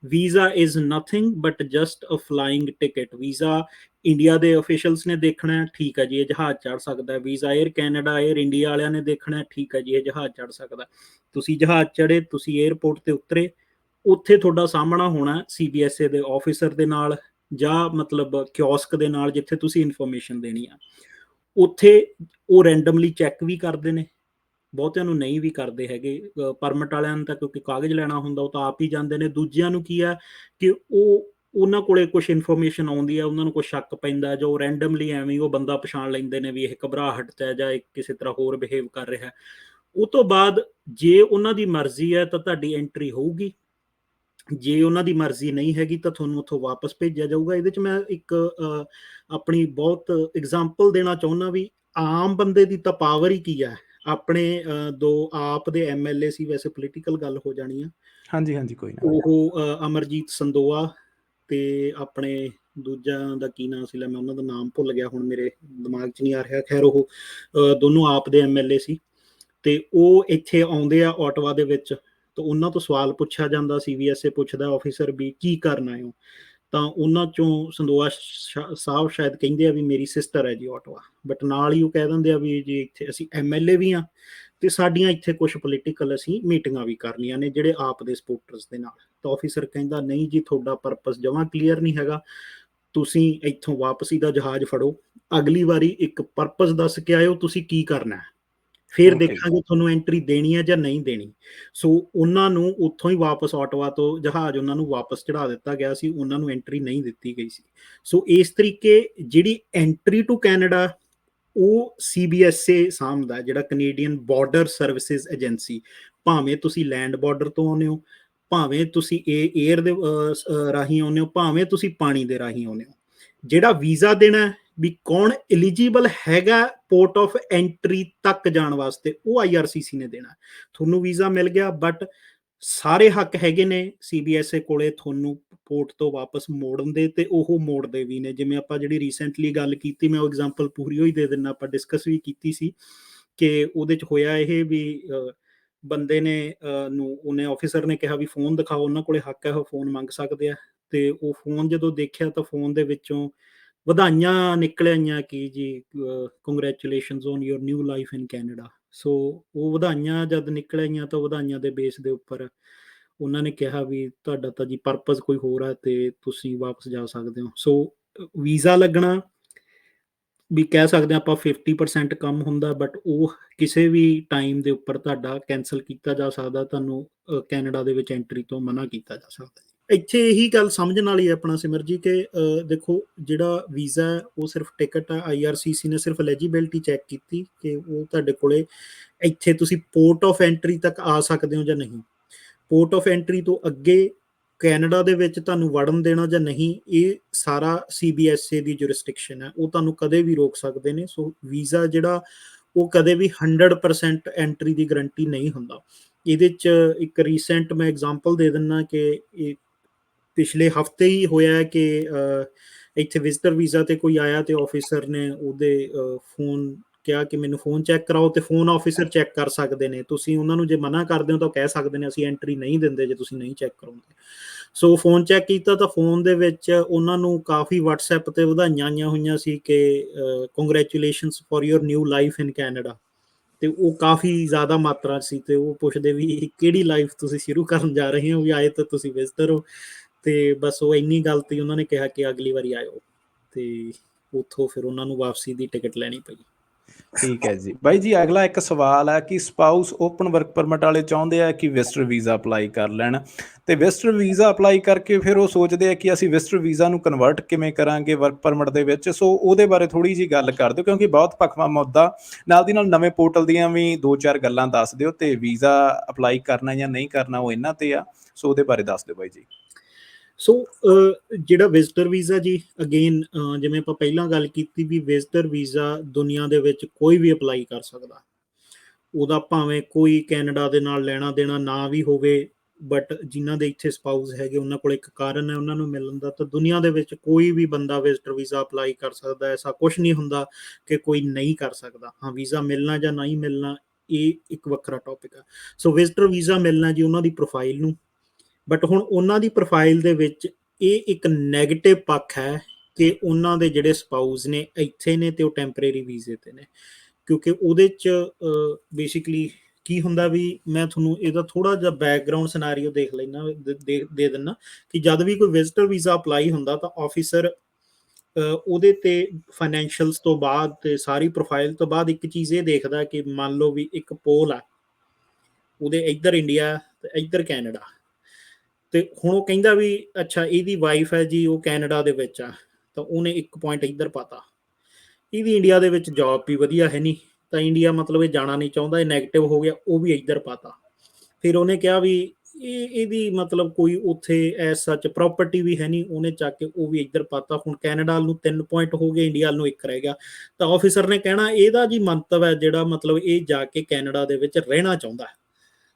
S2: Visa is nothing but just a flying ticket. Visa India ਦੇ ਅਫੀਸ਼ੀਅਲਸ ਨੇ ਦੇਖਣਾ ਹੈ, ਠੀਕ ਹੈ ਜੀ ਇਹ ਜਹਾਜ਼ ਚੜ੍ਹ ਸਕਦਾ ਹੈ। Visa air Canada air India ਵਾਲਿਆਂ ਨੇ ਦੇਖਣਾ ਹੈ, ਠੀਕ ਹੈ ਜੀ ਇਹ ਜਹਾਜ਼ ਚੜ੍ਹ ਸਕਦਾ। ਤੁਸੀਂ ਜਹਾਜ਼ ਚੜ੍ਹੇ, ਤੁਸੀਂ 에ਅਰਪੋਰਟ ਤੇ ਉਤਰੇ, ਉੱਥੇ ਤੁਹਾਡਾ ਸਾਹਮਣਾ ਹੋਣਾ CBSA ਦੇ ਆਫਿਸਰ ਦੇ ਨਾਲ ਜਾਂ ਮਤਲਬ ਕਿਓਸਕ ਦੇ ਨਾਲ ਜਿੱਥੇ ਤੁਸੀਂ ਇਨਫੋਰਮੇਸ਼ਨ ਦੇਣੀ ਆ। ਉੱਥੇ ਉਹ ਰੈਂਡਮਲੀ ਚੈੱਕ ਵੀ ਕਰਦੇ ਨੇ, ਬਹੁਤਿਆਂ ਨੂੰ ਨਹੀਂ ਵੀ ਕਰਦੇ ਹੈਗੇ। ਪਰਮਿਟ ਵਾਲਿਆਂ ਨੂੰ ਤਾਂ ਕਿਉਂਕਿ ਕਾਗਜ਼ ਲੈਣਾ ਹੁੰਦਾ ਉਹ ਤਾਂ ਆਪ ਹੀ ਜਾਂਦੇ ਨੇ। ਦੂਜਿਆਂ ਨੂੰ ਕੀ ਆ ਕਿ ਉਹਨਾਂ ਕੋਲੇ ਕੁਝ ਇਨਫੋਰਮੇਸ਼ਨ ਆਉਂਦੀ ਆ, ਉਹਨਾਂ ਨੂੰ ਕੁਝ ਸ਼ੱਕ ਪੈਂਦਾ, ਜੋ ਰੈਂਡਮਲੀ ਐਵੇਂ ਉਹ ਬੰਦਾ ਪਛਾਣ ਲੈਂਦੇ ਨੇ ਵੀ ਇਹ ਘਬਰਾਹਟ 'ਚ ਹੈ ਜਾਂ ਇਹ ਕਿਸੇ ਤਰ੍ਹਾਂ ਹੋਰ ਬਿਹੇਵ ਕਰ ਰਿਹਾ। ਉਹ ਤੋਂ ਬਾਅਦ ਜੇ ਉਹਨਾਂ ਦੀ ਮਰਜ਼ੀ ਹੈ ਤਾਂ ਤੁਹਾਡੀ ਐਂਟਰੀ ਹੋਊਗੀ, ਜੇ ਉਹਨਾਂ ਦੀ ਮਰਜ਼ੀ ਨਹੀਂ ਹੈਗੀ ਤਾਂ ਤੁਹਾਨੂੰ ਉੱਥੋਂ ਵਾਪਸ ਭੇਜਿਆ ਜਾਊਗਾ। ਇਹਦੇ 'ਚ ਮੈਂ ਇੱਕ ਆਪਣੀ ਬਹੁਤ ਐਗਜ਼ਾਮਪਲ ਦੇਣਾ ਚਾਹੁੰਦਾ ਵੀ ਆਮ ਬੰਦੇ ਦੀ ਤਾਂ ਪਾਵਰ ਹੀ ਕੀ ਹੈ। ਆਪਣੇ ਦੋ ਆਪ ਦੇ MLA ਸੀ, ਵੈਸੇ ਪੋਲੀਟੀਕਲ ਗੱਲ ਹੋ ਜਾਣੀ ਆ।
S1: ਹਾਂਜੀ ਹਾਂਜੀ, ਕੋਈ ਨਾ।
S2: ਉਹ ਅਮਰਜੀਤ ਸੰਦੋਆ ਤੇ ਆਪਣੇ ਦੂਜਾ ਦਾ ਕੀ ਨਾਮ ਸੀ, ਲੈ ਮੈਂ ਉਹਨਾਂ ਦਾ ਨਾਮ ਭੁੱਲ ਗਿਆ ਹੁਣ, ਮੇਰੇ ਦਿਮਾਗ 'ਚ ਨਹੀਂ ਆ ਰਿਹਾ। ਖੈਰ ਉਹ ਦੋਨੋਂ ਆਪ ਦੇ MLA ਸੀ ਤੇ ਉਹ ਇੱਥੇ ਆਉਂਦੇ ਆ ਆਟਵਾ ਦੇ ਵਿੱਚ, ਤਾਂ ਉਹਨਾਂ ਤੋਂ ਸਵਾਲ ਪੁੱਛਿਆ ਜਾਂਦਾ। CBSA ਪੁੱਛਦਾ ਆਫਿਸਰ ਵੀ ਕੀ ਕਰਨਾ ਹੈ, ਤਾਂ ਉਹਨਾਂ ਚੋਂ ਸੰਦੋਆ ਸਾਹਿਬ ਸ਼ਾਇਦ ਕਹਿੰਦੇ ਆ ਵੀ ਮੇਰੀ ਸਿਸਟਰ ਹੈ ਜੀ ਆਟਵਾ, ਬਟ ਨਾਲ ਹੀ ਉਹ ਕਹਿ ਦਿੰਦੇ ਆ ਵੀ ਜੀ ਇੱਥੇ ਅਸੀਂ MLA ਵੀ ਹਾਂ ਤੇ ਸਾਡੀਆਂ ਇੱਥੇ ਕੁਝ ਪੋਲੀਟੀਕਲ ਅਸੀਂ ਮੀਟਿੰਗਾਂ ਵੀ ਕਰਨੀਆਂ ਨੇ ਜਿਹੜੇ ਆਪ ਦੇ ਸਪੋਰਟਰਸ ਦੇ ਨਾਲ। ਤਾਂ ਆਫਿਸਰ ਕਹਿੰਦਾ ਨਹੀਂ ਜੀ ਤੁਹਾਡਾ ਪਰਪਸ ਜਮਾਂ ਕਲੀਅਰ ਨਹੀਂ ਹੈਗਾ, ਤੁਸੀਂ ਇੱਥੋਂ ਵਾਪਸੀ ਦਾ ਜਹਾਜ਼ ਫੜੋ, ਅਗਲੀ ਵਾਰੀ ਇੱਕ ਪਰਪਸ ਦੱਸ ਕੇ ਆਇਓ ਤੁਸੀਂ ਕੀ ਕਰਨਾ ਹੈ, ਫਿਰ
S1: ਓਕੇ ਜੀ।
S2: ਦੇਖਾਂਗੇ ਤੁਹਾਨੂੰ ਐਂਟਰੀ ਦੇਣੀ ਹੈ ਜਾਂ ਨਹੀਂ ਦੇਣੀ। ਸੋ ਉਹਨਾਂ ਨੂੰ ਉੱਥੋਂ ਹੀ ਵਾਪਸ ਆਟਵਾ ਤੋਂ ਜਹਾਜ਼ ਉਹਨਾਂ ਨੂੰ ਵਾਪਸ ਚੜਾ ਦਿੱਤਾ ਗਿਆ ਸੀ, ਉਹਨਾਂ ਨੂੰ ਐਂਟਰੀ ਨਹੀਂ ਦਿੱਤੀ ਗਈ ਸੀ। ਸੋ ਇਸ ਤਰੀਕੇ ਜਿਹੜੀ ਐਂਟਰੀ ਟੂ ਕੈਨੇਡਾ ਉਹ CBSA ਸਾਂਭਦਾ, ਜਿਹੜਾ ਕੈਨੇਡੀਅਨ ਬਾਰਡਰ ਸਰਵਿਸਿਜ਼ ਏਜੰਸੀ। ਭਾਵੇਂ ਤੁਸੀਂ ਲੈਂਡ ਬਾਰਡਰ ਤੋਂ ਆਉਂਦੇ ਹੋ, ਭਾਵੇਂ ਤੁਸੀਂ 에ਅਰ ਦੇ ਰਾਹੀਂ ਆਉਂਦੇ ਹੋ, ਭਾਵੇਂ ਤੁਸੀਂ ਪਾਣੀ ਦੇ ਰਾਹੀਂ ਆਉਂਦੇ ਹੋ। ਜਿਹੜਾ ਵੀਜ਼ਾ ਦੇਣਾ ਵੀ ਕੌਣ ਐਲੀਜੀਬਲ ਹੈਗਾ ਪੋਰਟ ਆਫ ਐਂਟਰੀ ਤੱਕ ਜਾਣ ਵਾਸਤੇ, ਉਹ IRCC ਨੇ ਦੇਣਾ। ਤੁਹਾਨੂੰ ਵੀਜ਼ਾ ਮਿਲ ਗਿਆ ਬਟ ਸਾਰੇ ਹੱਕ ਹੈਗੇ ਨੇ CBSA ਕੋਲੇ ਤੁਹਾਨੂੰ ਪੋਰਟ ਤੋਂ ਵਾਪਸ ਮੋੜਨ ਦੇ, ਤੇ ਉਹ ਮੋੜਦੇ ਵੀ ਨੇ। ਜਿਵੇਂ ਆਪਾਂ ਜਿਹੜੀ ਰੀਸੈਂਟਲੀ ਗੱਲ ਕੀਤੀ, ਮੈਂ ਉਹ ਐਗਜ਼ਾਮਪਲ ਪੂਰੀ ਹੋਈ ਦੇ ਦਿੰਦਾ, ਆਪਾਂ ਡਿਸਕਸ ਵੀ ਕੀਤੀ ਸੀ ਕਿ ਉਹਦੇ 'ਚ ਹੋਇਆ ਇਹ ਵੀ ਬੰਦੇ ਨੇ ਨੂੰ ਉਹਨੇ ਆਫਿਸਰ ਨੇ ਕਿਹਾ ਵੀ ਫੋਨ ਦਿਖਾਓ, ਉਹਨਾਂ ਕੋਲੇ ਹੱਕ ਹੈ ਉਹ ਫੋਨ ਮੰਗ ਸਕਦੇ ਆ। ਤੇ ਉਹ ਫੋਨ ਜਦੋਂ ਦੇਖਿਆ ਤਾਂ ਫੋਨ ਦੇ ਵਿੱਚੋਂ ਵਧਾਈਆਂ ਨਿਕਲ ਆਈਆਂ ਕਿ ਜੀ congratulations on your new life in Canada. So ਉਹ ਵਧਾਈਆਂ ਜਦ ਨਿਕਲ ਆਈਆਂ ਤਾਂ ਵਧਾਈਆਂ ਦੇ ਬੇਸ ਦੇ ਉੱਪਰ ਉਹਨਾਂ ਨੇ ਕਿਹਾ ਵੀ ਤੁਹਾਡਾ ਤਾਂ ਜੀ ਪਰਪਸ ਕੋਈ ਹੋਰ ਹੈ ਤੇ ਤੁਸੀਂ ਵਾਪਸ ਜਾ ਸਕਦੇ ਹੋ। ਸੋ ਵੀਜ਼ਾ ਲੱਗਣਾ ਵੀ ਕਹਿ ਸਕਦੇ ਹਾਂ ਆਪਾਂ 50% ਕੰਮ ਹੁੰਦਾ, ਬਟ ਉਹ ਕਿਸੇ ਵੀ ਟਾਈਮ ਦੇ ਉੱਪਰ ਤੁਹਾਡਾ ਕੈਂਸਲ ਕੀਤਾ ਜਾ ਸਕਦਾ, ਤੁਹਾਨੂੰ ਕੈਨੇਡਾ ਦੇ ਵਿੱਚ ਐਂਟਰੀ ਤੋਂ ਮਨਾ ਕੀਤਾ ਜਾ ਸਕਦਾ। ਇੱਥੇ ਇਹੀ ਗੱਲ ਸਮਝਣ ਵਾਲੀ ਹੈ ਆਪਣਾ ਸਿਮਰ ਜੀ ਕਿ ਦੇਖੋ ਜਿਹੜਾ ਵੀਜ਼ਾ ਉਹ ਸਿਰਫ ਟਿਕਟ ਆ। IRCC ਨੇ ਸਿਰਫ ਐਲੀਜੀਬਿਲਟੀ ਚੈੱਕ ਕੀਤੀ ਕਿ ਉਹ ਤੁਹਾਡੇ ਕੋਲੇ ਇੱਥੇ ਤੁਸੀਂ ਪੋਰਟ ਆਫ ਐਂਟਰੀ ਤੱਕ ਆ ਸਕਦੇ ਹੋ ਜਾਂ ਨਹੀਂ। ਪੋਰਟ ਆਫ ਐਂਟਰੀ ਤੋਂ ਅੱਗੇ ਕੈਨੇਡਾ ਦੇ ਵਿੱਚ ਤੁਹਾਨੂੰ ਵੜਨ ਦੇਣਾ ਜਾਂ ਨਹੀਂ, ਇਹ ਸਾਰਾ CBSA ਦੀ ਜੁਰਿਸਡਿਕਸ਼ਨ ਹੈ, ਉਹ ਤੁਹਾਨੂੰ ਕਦੇ ਵੀ ਰੋਕ ਸਕਦੇ ਨੇ। ਸੋ ਵੀਜ਼ਾ ਜਿਹੜਾ ਉਹ ਕਦੇ ਵੀ 100% ਐਂਟਰੀ ਦੀ ਗਰੰਟੀ ਨਹੀਂ ਹੁੰਦਾ। ਇਹਦੇ 'ਚ ਇੱਕ ਰੀਸੈਂਟ ਮੈਂ ਐਗਜ਼ਾਮਪਲ ਦੇ ਦਿੰਦਾ ਕਿ ਇਹ ਪਿਛਲੇ ਹਫਤੇ ਹੀ ਹੋਇਆ ਕਿ ਇੱਥੇ ਵਿਜ਼ਟਰ ਵੀਜ਼ਾ ਤੇ ਕੋਈ ਆਇਆ ਤੇ ਆਫਿਸਰ ਨੇ ਉਹਦੇ ਫੋਨ ਕਿਹਾ ਕਿ ਮੈਨੂੰ ਫੋਨ ਚੈੱਕ ਕਰਾਓ, ਤੇ ਫੋਨ ਆਫਿਸਰ ਚੈੱਕ ਕਰ ਸਕਦੇ ਨੇ। ਤੁਸੀਂ ਉਹਨਾਂ ਨੂੰ ਜੇ ਮਨਾ ਕਰਦੇ ਹੋ ਤਾਂ ਕਹਿ ਸਕਦੇ ਨੇ ਅਸੀਂ ਐਂਟਰੀ ਨਹੀਂ ਦਿੰਦੇ ਜੇ ਤੁਸੀਂ ਨਹੀਂ ਚੈੱਕ ਕਰਾਉਂਦੇ। ਸੋ ਫੋਨ ਚੈੱਕ ਕੀਤਾ ਤਾਂ ਫੋਨ ਦੇ ਵਿੱਚ ਉਹਨਾਂ ਨੂੰ ਕਾਫੀ WhatsApp ਤੇ ਵਧਾਈਆਂ ਆਈਆਂ ਹੋਈਆਂ ਸੀ ਕਿ congratulations for your new life in Canada. ਤੇ ਉਹ ਕਾਫੀ ਜ਼ਿਆਦਾ ਮਾਤਰਾ ਸੀ ਤੇ ਉਹ ਪੁੱਛਦੇ ਵੀ ਕਿਹੜੀ ਲਾਈਫ ਤੁਸੀਂ ਸ਼ੁਰੂ ਕਰਨ ਜਾ ਰਹੇ ਹੋ, ਵੀ ਆਏ ਤਾਂ ਤੁਸੀਂ ਵਿਜ਼ਟਰ ਹੋ। ਤੇ ਬਸ ਉਹ ਇੰਨੀ ਗੱਲ ਤੇ ਉਹਨਾਂ ਨੇ ਕਿਹਾ ਕਿ ਅਗਲੀ ਵਾਰੀ ਆਇਓ, ਤੇ ਉੱਥੋਂ ਫਿਰ ਉਹਨਾਂ ਨੂੰ ਵਾਪਸੀ ਦੀ ਟਿਕਟ ਲੈਣੀ ਪਈ।
S1: ਠੀਕ ਹੈ ਜੀ ਬਾਈ ਜੀ। ਅਗਲਾ ਇੱਕ ਸਵਾਲ ਹੈ ਕਿ ਸਪਾਊਸ ਓਪਨ ਵਰਕ ਪਰਮਿਟ ਵਾਲੇ ਚਾਹੁੰਦੇ ਆ ਕਿ ਵਿਜ਼ਟਰ ਵੀਜ਼ਾ ਅਪਲਾਈ ਕਰ ਲੈਣ, ਤੇ ਵਿਜ਼ਟਰ ਵੀਜ਼ਾ ਅਪਲਾਈ ਕਰਕੇ ਫਿਰ ਉਹ ਸੋਚਦੇ ਆ ਕਿ ਅਸੀਂ ਵਿਜ਼ਟਰ ਵੀਜ਼ਾ ਨੂੰ ਕਨਵਰਟ ਕਿਵੇਂ ਕਰਾਂਗੇ ਵਰਕ ਪਰਮਿਟ ਦੇ ਵਿੱਚ। ਸੋ ਉਹਦੇ ਬਾਰੇ ਥੋੜੀ ਜਿਹੀ ਗੱਲ ਕਰ ਦਿਓ, ਕਿਉਂਕਿ ਬਹੁਤ ਭਖਵਾ ਮੁੱਦਾ। ਨਾਲ ਦੀ ਨਾਲ ਨਵੇਂ ਪੋਰਟਲ ਦੀਆਂ ਵੀ 2-4 ਗੱਲਾਂ ਦੱਸ ਦਿਓ, ਤੇ ਵੀਜ਼ਾ ਅਪਲਾਈ ਕਰਨਾ ਜਾਂ ਨਹੀਂ ਕਰਨਾ ਉਹ ਇਹਨਾਂ ਤੇ ਆ। ਸੋ ਉਹਦੇ ਬਾਰੇ ਦੱਸ ਦਿਓ ਬਾਈ ਜੀ।
S2: ਸੋ ਜਿਹੜਾ ਵਿਜ਼ਟਰ ਵੀਜ਼ਾ ਜੀ, ਅਗੇਨ ਜਿਵੇਂ ਆਪਾਂ ਪਹਿਲਾਂ ਗੱਲ ਕੀਤੀ ਵੀ ਵਿਜ਼ਟਰ ਵੀਜ਼ਾ ਦੁਨੀਆ ਦੇ ਵਿੱਚ ਕੋਈ ਵੀ ਅਪਲਾਈ ਕਰ ਸਕਦਾ। ਉਹਦਾ ਭਾਵੇਂ ਕੋਈ ਕੈਨੇਡਾ ਦੇ ਨਾਲ ਲੈਣਾ ਦੇਣਾ ਨਾ ਵੀ ਹੋਵੇ, ਬਟ ਜਿਨ੍ਹਾਂ ਦੇ ਇੱਥੇ ਸਪਾਊਸ ਹੈਗੇ ਉਹਨਾਂ ਕੋਲ ਇੱਕ ਕਾਰਨ ਹੈ ਉਹਨਾਂ ਨੂੰ ਮਿਲਣ ਦਾ। ਤਾਂ ਦੁਨੀਆ ਦੇ ਵਿੱਚ ਕੋਈ ਵੀ ਬੰਦਾ ਵਿਜ਼ਟਰ ਵੀਜ਼ਾ ਅਪਲਾਈ ਕਰ ਸਕਦਾ, ਐਸਾ ਕੁਛ ਨਹੀਂ ਹੁੰਦਾ ਕਿ ਕੋਈ ਨਹੀਂ ਕਰ ਸਕਦਾ। ਹਾਂ, ਵੀਜ਼ਾ ਮਿਲਣਾ ਜਾਂ ਨਹੀਂ ਮਿਲਣਾ ਇਹ ਇੱਕ ਵੱਖਰਾ ਟੌਪਿਕ ਆ। ਸੋ ਵਿਜ਼ਟਰ ਵੀਜ਼ਾ ਮਿਲਣਾ ਜੀ ਉਹਨਾਂ ਦੀ ਪ੍ਰੋਫਾਈਲ ਨੂੰ, ਬਟ ਹੁਣ ਉਹਨਾਂ ਦੀ ਪ੍ਰੋਫਾਈਲ ਦੇ ਵਿੱਚ ਇਹ ਇੱਕ ਨੈਗੇਟਿਵ ਪੱਖ ਹੈ ਕਿ ਉਹਨਾਂ ਦੇ ਜਿਹੜੇ ਸਪਾਊਸ ਨੇ ਇੱਥੇ ਨੇ ਤੇ ਉਹ ਟੈਂਪਰੇਰੀ ਵੀਜ਼ੇ ਤੇ ਨੇ, ਕਿਉਂਕਿ ਉਹਦੇ 'ਚ ਬੇਸਿਕਲੀ ਕੀ ਹੁੰਦਾ ਵੀ ਮੈਂ ਤੁਹਾਨੂੰ ਇਹਦਾ ਥੋੜਾ ਜਿਹਾ ਬੈਕਗਰਾਉਂਡ ਸਿਨੈਰੀਓ ਦੇਖ ਲੈਣਾ ਦੇ ਦਿੰਦਾ ਕਿ ਜਦ ਵੀ ਕੋਈ ਵਿਜ਼ਟਰ ਵੀਜ਼ਾ ਅਪਲਾਈ ਹੁੰਦਾ ਤਾਂ ਆਫਿਸਰ ਉਹਦੇ ਤੇ ਫਾਈਨੈਂਸ਼ੀਅਲਸ ਤੋਂ ਬਾਅਦ ਤੇ ਸਾਰੀ ਪ੍ਰੋਫਾਈਲ ਤੋਂ ਬਾਅਦ ਇੱਕ ਚੀਜ਼ ਇਹ ਦੇਖਦਾ ਕਿ ਮੰਨ ਲਓ ਵੀ ਇੱਕ ਪੋਲ ਆ, ਉਹਦੇ ਇੱਧਰ ਇੰਡੀਆ ਤੇ ਇੱਧਰ ਕੈਨੇਡਾ, ਤੇ ਹੁਣ ਉਹ ਕਹਿੰਦਾ ਵੀ ਅੱਛਾ ਇਹਦੀ ਵਾਈਫ ਹੈ ਜੀ ਉਹ ਕੈਨੇਡਾ ਦੇ ਵਿੱਚ ਆ, ਤਾਂ ਉਹਨੇ ਇੱਕ ਪੁਆਇੰਟ ਇੱਧਰ ਪਾਤਾ। ਇਹਦੀ ਇੰਡੀਆ ਦੇ ਵਿੱਚ ਜੌਬ ਵੀ ਵਧੀਆ ਹੈ ਨਹੀਂ, ਤਾਂ ਇੰਡੀਆ ਮਤਲਬ ਇਹ ਜਾਣਾ ਨਹੀਂ ਚਾਹੁੰਦਾ, ਇਹ ਨੈਗੇਟਿਵ ਹੋ ਗਿਆ, ਉਹ ਵੀ ਇੱਧਰ ਪਾਤਾ। ਫਿਰ ਉਹਨੇ ਕਿਹਾ ਵੀ ਇਹਦੀ ਮਤਲਬ ਕੋਈ ਉੱਥੇ ਐਸ ਸੱਚ ਪ੍ਰਾਪਰਟੀ ਵੀ ਹੈ ਨਹੀਂ, ਉਹਨੇ ਚੱਕ ਕੇ ਉਹ ਵੀ ਇੱਧਰ ਪਾਤਾ। ਹੁਣ ਕੈਨੇਡਾ ਨੂੰ 3 ਪੁਆਇੰਟ ਹੋ ਗਏ, ਇੰਡੀਆ ਨੂੰ 1 ਰਹਿ ਗਿਆ। ਤਾਂ ਆਫਿਸਰ ਨੇ ਕਹਿਣਾ ਇਹਦਾ ਜੀ ਮੰਤਵ ਹੈ ਜਿਹੜਾ ਮਤਲਬ ਇਹ ਜਾ ਕੇ ਕੈਨੇਡਾ ਦੇ ਵਿੱਚ ਰਹਿਣਾ ਚਾਹੁੰਦਾ।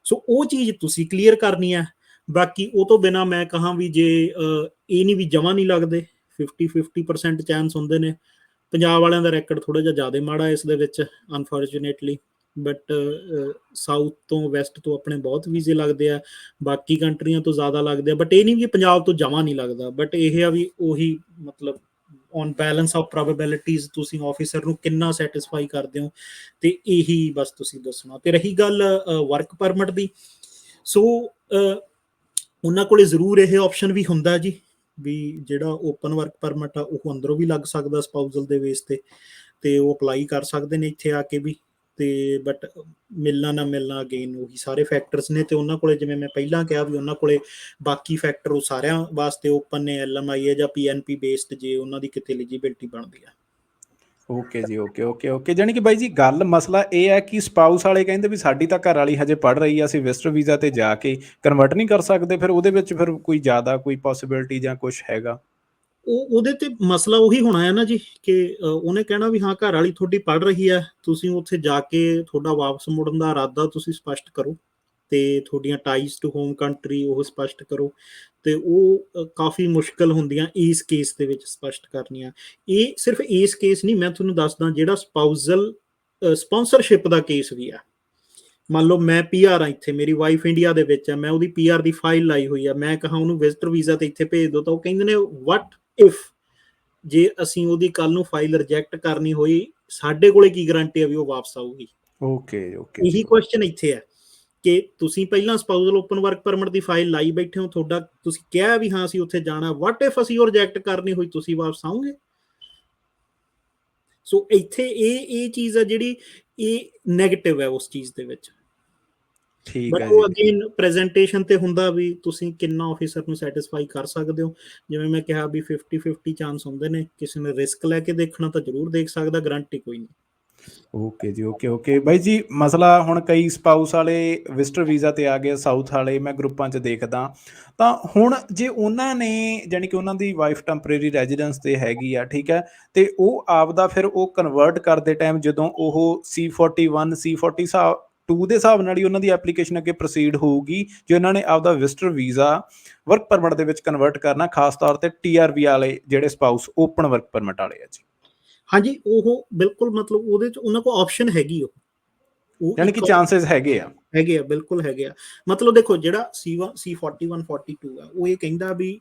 S2: ਸੋ ਉਹ ਚੀਜ਼ ਤੁਸੀਂ ਕਲੀਅਰ ਕਰਨੀ ਹੈ। ਬਾਕੀ ਉਹ ਤੋਂ ਬਿਨਾਂ ਮੈਂ ਕਹਾਂ ਵੀ ਜੇ ਇਹ ਨਹੀਂ ਵੀ ਜਮਾਂ ਨਹੀਂ ਲੱਗਦੇ, 50% ਚਾਂਸ ਹੁੰਦੇ ਨੇ। ਪੰਜਾਬ ਵਾਲਿਆਂ ਦਾ ਰੈਕਡ ਥੋੜਾ ਜਿਹਾ ਜ਼ਿਆਦਾ ਮਾੜਾ ਇਸ ਦੇ ਵਿੱਚ ਅਨਫੋਰਚੂਨੇਟਲੀ, ਬਟ ਸਾਊਥ ਤੋਂ ਵੈਸਟ ਤੋਂ ਆਪਣੇ ਬਹੁਤ ਵੀਜ਼ੇ ਲੱਗਦੇ ਆ, ਬਾਕੀ ਕੰਟਰੀਆਂ ਤੋਂ ਜ਼ਿਆਦਾ ਲੱਗਦੇ ਆ। ਬਟ ਇਹ ਨਹੀਂ ਕਿ ਪੰਜਾਬ ਤੋਂ ਜਮਾਂ ਨਹੀਂ ਲੱਗਦਾ, ਬਟ ਇਹ ਆ ਵੀ ਉਹੀ ਮਤਲਬ ਔਨ ਬੈਲੈਂਸ ਆਫ ਪ੍ਰੋਬੇਬਿਲਿਟੀਜ਼ ਤੁਸੀਂ ਆਫਿਸਰ ਨੂੰ ਕਿੰਨਾ ਸੈਟੀਸਫਾਈ ਕਰਦੇ ਹੋ, ਤੇ ਇਹੀ ਬਸ ਤੁਸੀਂ ਦੱਸਣਾ। ਤੇ ਰਹੀ ਗੱਲ ਵਰਕ ਪਰਮਿਟ ਦੀ, ਸੋ ਉਹਨਾਂ ਕੋਲੇ ਜ਼ਰੂਰ ਇਹ ਆਪਸ਼ਨ ਵੀ ਹੁੰਦਾ ਜੀ ਵੀ ਜਿਹੜਾ ਓਪਨ ਵਰਕ ਪਰਮਿਟ ਆ ਉਹ ਅੰਦਰੋਂ ਵੀ ਲੱਗ ਸਕਦਾ ਸਪਾਊਜ਼ਲ ਦੇ ਬੇਸ ਤੇ ਉਹ ਅਪਲਾਈ ਕਰ ਸਕਦੇ ਨੇ ਇੱਥੇ ਆ ਕੇ ਵੀ। ਤੇ ਬਟ ਮਿਲਣਾ ਨਾ ਮਿਲਣਾ ਅਗੇਨ ਉਹੀ ਸਾਰੇ ਫੈਕਟਰਸ ਨੇ, ਤੇ ਉਹਨਾਂ ਕੋਲੇ ਜਿਵੇਂ ਮੈਂ ਪਹਿਲਾਂ ਕਿਹਾ ਵੀ ਉਹਨਾਂ ਕੋਲੇ ਬਾਕੀ ਫੈਕਟਰ ਉਹ ਸਾਰਿਆਂ ਵਾਸਤੇ ਓਪਨ ਨੇ, LMI ਹੈ ਜਾਂ PNP ਬੇਸਡ ਜੇ ਉਹਨਾਂ ਦੀ ਕਿਤੇ ਐਲੀਜੀਬਿਲਟੀ ਬਣਦੀ ਆ।
S1: ਓਕੇ ਜੀ, ਓਕੇ। ਜਾਣੀ ਕਿ ਬਾਈ ਜੀ ਗੱਲ ਮਸਲਾ ਇਹ ਹੈ ਕਿ ਸਪਾਊਸ ਵਾਲੇ ਕਹਿੰਦੇ ਵੀ ਸਾਡੀ ਤਾਂ ਘਰ ਵਾਲੀ ਹਜੇ ਪੜ੍ਹ ਰਹੀ ਆ, ਅਸੀਂ ਵਿਜ਼ਟਰ ਵੀਜ਼ਾ ਤੇ ਜਾ ਕੇ ਕਨਵਰਟ ਨਹੀਂ ਕਰ ਸਕਦੇ, ਫਿਰ ਉਹਦੇ ਵਿੱਚ ਫਿਰ ਕੋਈ ਜ਼ਿਆਦਾ ਕੋਈ ਪੋਸੀਬਿਲਿਟੀ ਜਾਂ ਕੁਛ ਹੈਗਾ?
S2: ਉਹਦੇ ਤੇ ਮਸਲਾ ਉਹੀ ਹੋਣਾ ਹੈ ਨਾ ਜੀ ਕਿ ਉਹਨੇ ਕਹਿਣਾ ਵੀ ਹਾਂ ਘਰ ਵਾਲੀ ਤੁਹਾਡੀ ਪੜ੍ਹ ਰਹੀ ਹੈ, ਤੁਸੀਂ ਉੱਥੇ ਜਾ ਕੇ ਤੁਹਾਡਾ ਵਾਪਸ ਮੁੜਨ ਦਾ ਇਰਾਦਾ ਤੁਸੀਂ ਸਪਸ਼ਟ ਕਰੋ, ਤੇ ਤੁਹਾਡੀਆਂ ਟਾਈਜ਼ ਟੂ ਹੋਮ ਕੰਟਰੀ ਉਹ ਸਪਸ਼ਟ ਕਰੋ। ਤੇ ਉਹ ਕਾਫੀ ਮੁਸ਼ਕਲ ਹੁੰਦੀਆਂ ਇਸ ਕੇਸ ਦੇ ਵਿੱਚ ਸਪਸ਼ਟ ਕਰਨੀਆਂ। ਇਹ ਸਿਰਫ ਇਸ ਕੇਸ ਨਹੀਂ, ਮੈਂ ਤੁਹਾਨੂੰ ਦੱਸਦਾ ਜਿਹੜਾ ਸਪਾਊਜ਼ਲ ਸਪਾਂਸਰਸ਼ਿਪ ਦਾ ਕੇਸ ਵੀ ਆ। ਮੰਨ ਲਓ ਮੈਂ PR ਆ ਇੱਥੇ, ਮੇਰੀ ਵਾਈਫ ਇੰਡੀਆ ਦੇ ਵਿੱਚ ਆ, ਮੈਂ ਉਹਦੀ PR ਦੀ ਫਾਈਲ ਲਾਈ ਹੋਈ ਆ, ਮੈਂ ਕਹਾਂ ਉਹਨੂੰ ਵਿਜ਼ਟਰ ਵੀਜ਼ਾ ਤੇ ਇੱਥੇ ਭੇਜ ਦਿਓ, ਤਾਂ ਉਹ ਕਹਿੰਦੇ ਨੇ ਵਟ ਇਫ ਜੇ ਅਸੀਂ ਉਹਦੀ ਕੱਲ ਨੂੰ ਫਾਈਲ ਰਿਜੈਕਟ ਕਰਨੀ ਹੋਈ, ਸਾਡੇ ਕੋਲੇ ਕੀ ਗਰੰਟੀ ਆ ਵੀ ਉਹ ਵਾਪਸ ਆਊਗੀ।
S1: ਓਕੇ
S2: ਇਹੀ ਕੁਐਸਚਨ ਇੱਥੇ ਹੈ ਕਿ ਤੁਸੀਂ ਪਹਿਲਾਂ ਸਪਾਊਜ਼ਲ ਓਪਨ ਵਰਕ ਪਰਮਿਟ ਦੀ ਫਾਈਲ ਲਾਈ ਬੈਠੇ ਹੋ, ਤੁਹਾਡਾ ਤੁਸੀਂ ਕਿਹਾ ਵੀ ਹਾਂ ਅਸੀਂ ਉੱਥੇ ਜਾਣਾ, ਵਟ ਇਫ ਅਸੀਂ ਉਹ ਰਿਜੈਕਟ ਕਰਨੀ ਹੋਈ, ਤੁਸੀਂ ਵਾਪਸ ਆਓਗੇ? ਸੋ ਇੱਥੇ ਇਹ ਚੀਜ਼ ਆ ਜਿਹੜੀ ਇਹ ਨੈਗੇਟਿਵ ਹੈ ਉਸ ਚੀਜ਼ ਦੇ ਵਿੱਚ।
S1: ਠੀਕ
S2: ਬਟ
S1: ਹੈ
S2: ਉਹ
S1: ਜੀ।
S2: ਅਗੇਨ ਪ੍ਰੈਜੈਂਟੇਸ਼ਨ ਤੇ ਹੁੰਦਾ ਵੀ ਤੁਸੀਂ ਕਿੰਨਾ ਆਫਿਸਰ ਨੂੰ ਸੈਟੀਸਫਾਈ ਕਰ ਸਕਦੇ ਹੋ। ਜਿਵੇਂ ਮੈਂ ਕਿਹਾ ਵੀ 50-50 ਚਾਂਸ ਹੁੰਦੇ ਨੇ, ਕਿਸੇ ਨੇ ਰਿਸਕ ਲੈ ਕੇ ਦੇਖਣਾ ਤਾਂ ਜ਼ਰੂਰ ਦੇਖ ਸਕਦਾ, ਗਰੰਟੀ ਕੋਈ ਨਹੀਂ।
S1: ਓਕੇ ਜੀ, ਓਕੇ ਬਾਈ ਜੀ। ਮਸਲਾ ਹੁਣ ਕਈ ਸਪਾਊਸ ਵਾਲੇ ਵਿਜ਼ਟਰ ਵੀਜ਼ਾ ਤੇ ਆ ਗਏ, ਸਾਊਥ ਵਾਲੇ ਮੈਂ ਗਰੁੱਪਾਂ 'ਚ ਦੇਖਦਾ, ਤਾਂ ਹੁਣ ਜੇ ਉਹਨਾਂ ਨੇ ਜਾਣੀ ਕਿ ਉਹਨਾਂ ਦੀ ਵਾਈਫ ਟੈਂਪਰੇਰੀ ਰੈਜ਼ੀਡੈਂਸ ਤੇ ਹੈਗੀ ਆ, ਠੀਕ ਹੈ, ਤੇ ਉਹ ਆਪਦਾ ਫਿਰ ਉਹ ਕਨਵਰਟ ਕਰਦੇ ਟਾਈਮ ਜਦੋਂ ਉਹ C41 C42 ਦੇ ਹਿਸਾਬ ਨਾਲ ਹੀ ਉਹਨਾਂ ਦੀ ਐਪਲੀਕੇਸ਼ਨ ਅੱਗੇ ਪ੍ਰੋਸੀਡ ਹੋਊਗੀ, ਜੇ ਉਹਨਾਂ ਨੇ ਆਪਦਾ ਵਿਜ਼ਟਰ ਵੀਜ਼ਾ ਵਰਕ ਪਰਮਿਟ ਦੇ ਵਿੱਚ ਕਨਵਰਟ ਕਰਨਾ, ਖਾਸ ਤੌਰ ਤੇ TRV ਵਾਲੇ ਜਿਹੜੇ ਸਪਾਊਸ ਓਪਨ ਵਰਕ ਪਰਮਿਟ ਵਾਲੇ ਆ ਜੀ।
S2: ਹਾਂਜੀ, ਉਹ ਬਿਲਕੁਲ ਮਤਲਬ ਉਹਦੇ ਚ ਉਹਨਾਂ ਕੋਲ ਆਪਸ਼ਨ ਹੈਗੀ, ਉਹ
S1: ਯਾਨੀ ਕਿ ਚਾਂਸਸ ਹੈਗੇ ਆ।
S2: ਬਿਲਕੁਲ ਹੈਗੇ ਆ। ਮਤਲਬ ਦੇਖੋ ਜਿਹੜਾ C41 42 ਆ, ਉਹ ਇਹ ਕਹਿੰਦਾ ਵੀ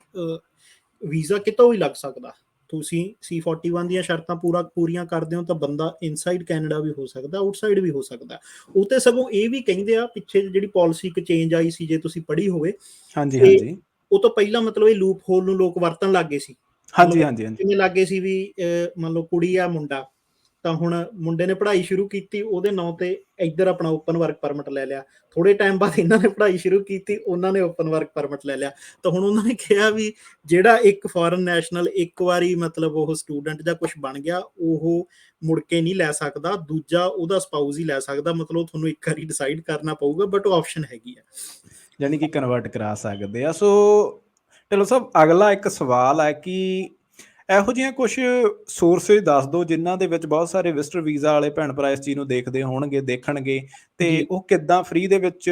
S2: ਵੀਜ਼ਾ ਕਿਤੋਂ ਵੀ ਲੱਗ ਸਕਦਾ, ਤੁਸੀਂ C41 ਦੀਆਂ ਸ਼ਰਤਾਂ ਪੂਰੀਆਂ ਕਰਦੇ ਹੋ ਤਾਂ ਬੰਦਾ ਇਨਸਾਈਡ ਕੈਨੇਡਾ ਵੀ ਹੋ ਸਕਦਾ, ਆਊਟਸਾਈਡ ਵੀ ਹੋ ਸਕਦਾ। ਉਹ ਤੇ ਸਗੋਂ ਇਹ ਵੀ ਕਹਿੰਦੇ ਆ, ਪਿੱਛੇ ਜਿਹੜੀ ਪਾਲਿਸੀ ਇੱਕ ਚੇਂਜ ਆਈ ਸੀ, ਜੇ ਤੁਸੀਂ ਪੜ੍ਹੀ ਹੋਵੇ,
S1: ਹਾਂਜੀ।
S2: ਉਹ ਤੋਂ ਪਹਿਲਾਂ ਮਤਲਬ ਇਹ ਲੂਪ ਹੋਲ ਨੂੰ ਲੋਕ ਵਰਤਣ ਲੱਗ ਗਏ ਸੀ।
S1: ਹਾਂਜੀ।
S2: ਕਿਵੇਂ ਲੱਗ ਗਏ ਸੀ ਵੀ ਮੰਨ ਲਓ ਕੁੜੀ ਆ ਮੁੰਡਾ, ਤਾਂ ਹੁਣ ਮੁੰਡੇ ਨੇ ਪੜ੍ਹਾਈ ਸ਼ੁਰੂ ਕੀਤੀ, ਉਹਦੇ ਨਾਂ ਤੇ ਇੱਧਰ ਆਪਣਾ ਓਪਨ ਵਰਕ ਪਰਮਿਟ ਲੈ ਲਿਆ। ਥੋੜੇ ਟਾਈਮ ਬਾਅਦ ਇਹਨਾਂ ਨੇ ਪੜ੍ਹਾਈ ਸ਼ੁਰੂ ਕੀਤੀ, ਉਹਨਾਂ ਨੇ ਓਪਨ ਵਰਕ ਪਰਮਿਟ ਲੈ ਲਿਆ। ਤਾਂ ਹੁਣ ਉਹਨਾਂ ਨੇ ਕਿਹਾ ਵੀ ਜਿਹੜਾ ਇੱਕ ਫੋਰਨ ਨੈਸ਼ਨਲ ਇੱਕ ਵਾਰੀ ਮਤਲਬ ਉਹ ਸਟੂਡੈਂਟ ਜਾਂ ਕੁਝ ਬਣ ਗਿਆ, ਉਹ ਮੁੜ ਕੇ ਨਹੀਂ ਲੈ ਸਕਦਾ, ਦੂਜਾ ਉਹਦਾ ਸਪਾਊਸ ਹੀ ਲੈ ਸਕਦਾ। ਮਤਲਬ ਤੁਹਾਨੂੰ ਇੱਕ ਵਾਰੀ ਡਿਸਾਈਡ ਕਰਨਾ ਪਊਗਾ, ਬਟ ਉਹ ਆਪਸ਼ਨ ਹੈਗੀ ਆ,
S1: ਯਾਨੀ ਕਿ ਕਨਵਰਟ ਕਰਾ ਸਕਦੇ ਆ। ਸੋ ਢਿੱਲੋਂ ਸਾਹਿਬ, ਅਗਲਾ ਇੱਕ ਸਵਾਲ ਹੈ ਕਿ ਇਹੋ ਜਿਹੀਆਂ ਕੁਝ ਸੋਰਸਿਸ ਦੱਸ ਦਿਓ ਜਿਨ੍ਹਾਂ ਦੇ ਵਿੱਚ ਬਹੁਤ ਸਾਰੇ ਵਿਜ਼ਟਰ ਵੀਜ਼ਾ ਵਾਲੇ ਭੈਣ ਭਰਾ ਇਸ ਚੀਜ਼ ਨੂੰ ਦੇਖਦੇ ਹੋਣਗੇ, ਦੇਖਣਗੇ, ਤੇ ਉਹ ਕਿੱਦਾਂ ਫ੍ਰੀ ਦੇ ਵਿੱਚ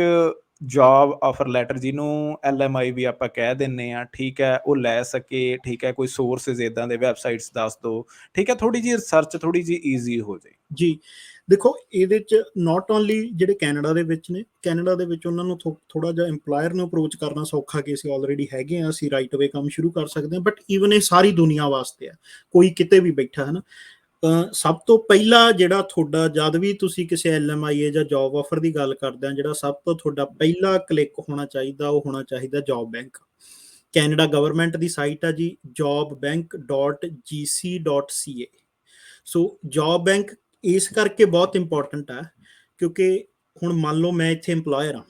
S1: ਜੋਬ ਆਫਰ ਲੈਟਰ ਜਿਹਨੂੰ LMI ਵੀ ਆਪਾਂ ਕਹਿ ਦਿੰਦੇ ਆ, ਠੀਕ ਹੈ, ਉਹ ਲੈ ਸਕੇ, ਠੀਕ ਹੈ, ਕੋਈ ਸੋਰਸਿਸ ਇਦਾਂ ਦੇ ਵੈਬਸਾਈਟਸ ਦੱਸ ਦਿਓ, ਠੀਕ ਹੈ, ਥੋੜੀ ਜਿਹੀ ਰਿਸਰਚ ਥੋੜੀ ਜਿਹੀ ਈਜ਼ੀ ਹੋ ਜਾਏ।
S2: ਜੀ ਦੇਖੋ ਇਹਦੇ ਚ ਨਾਟ ਓਨਲੀ ਜਿਹੜੇ ਕੈਨੇਡਾ ਦੇ ਵਿੱਚ ਨੇ, ਕੈਨੇਡਾ ਦੇ ਵਿੱਚ ਉਹਨਾਂ ਨੂੰ ਥੋੜਾ ਜਿਹਾ EMPLOYER ਨੂੰ ਅਪਰੋਚ ਕਰਨਾ ਸੌਖਾ ਕਿ ਅਸੀਂ ਆਲਰੇਡੀ ਹੈਗੇ ਆ, ਅਸੀਂ ਰਾਈਟ ਅਵੇ ਕੰਮ ਸ਼ੁਰੂ ਕਰ ਸਕਦੇ ਹਾਂ, ਬਟ ਈਵਨ ਇਹ ਸਾਰੀ ਦੁਨੀਆ ਵਾਸਤੇ ਆ, ਕੋਈ ਕਿਤੇ ਵੀ ਬੈਠਾ ਹੈ ਨਾ। ਸਭ ਤੋਂ ਪਹਿਲਾ ਜਿਹੜਾ ਤੁਹਾਡਾ, ਜਦ ਵੀ ਤੁਸੀਂ ਕਿਸੇ LMIA ਜਾਂ ਜੌਬ ਆਫਰ ਦੀ ਗੱਲ ਕਰਦੇ ਆ, ਜਿਹੜਾ ਸਭ ਤੋਂ ਤੁਹਾਡਾ ਪਹਿਲਾ ਕਲਿੱਕ ਹੋਣਾ ਚਾਹੀਦਾ ਉਹ ਹੋਣਾ ਚਾਹੀਦਾ ਜੌਬ ਬੈਂਕ। ਕੈਨੇਡਾ ਗਵਰਨਮੈਂਟ ਦੀ ਸਾਈਟ ਆ ਜੀ jobbank.gc.ca। ਸੋ ਜੌਬ ਬੈਂਕ ਇਸ ਕਰਕੇ ਬਹੁਤ ਇੰਪੋਰਟੈਂਟ ਆ ਕਿਉਂਕਿ ਹੁਣ ਮੰਨ ਲਓ ਮੈਂ ਇੱਥੇ EMPLOYER ਹਾਂ,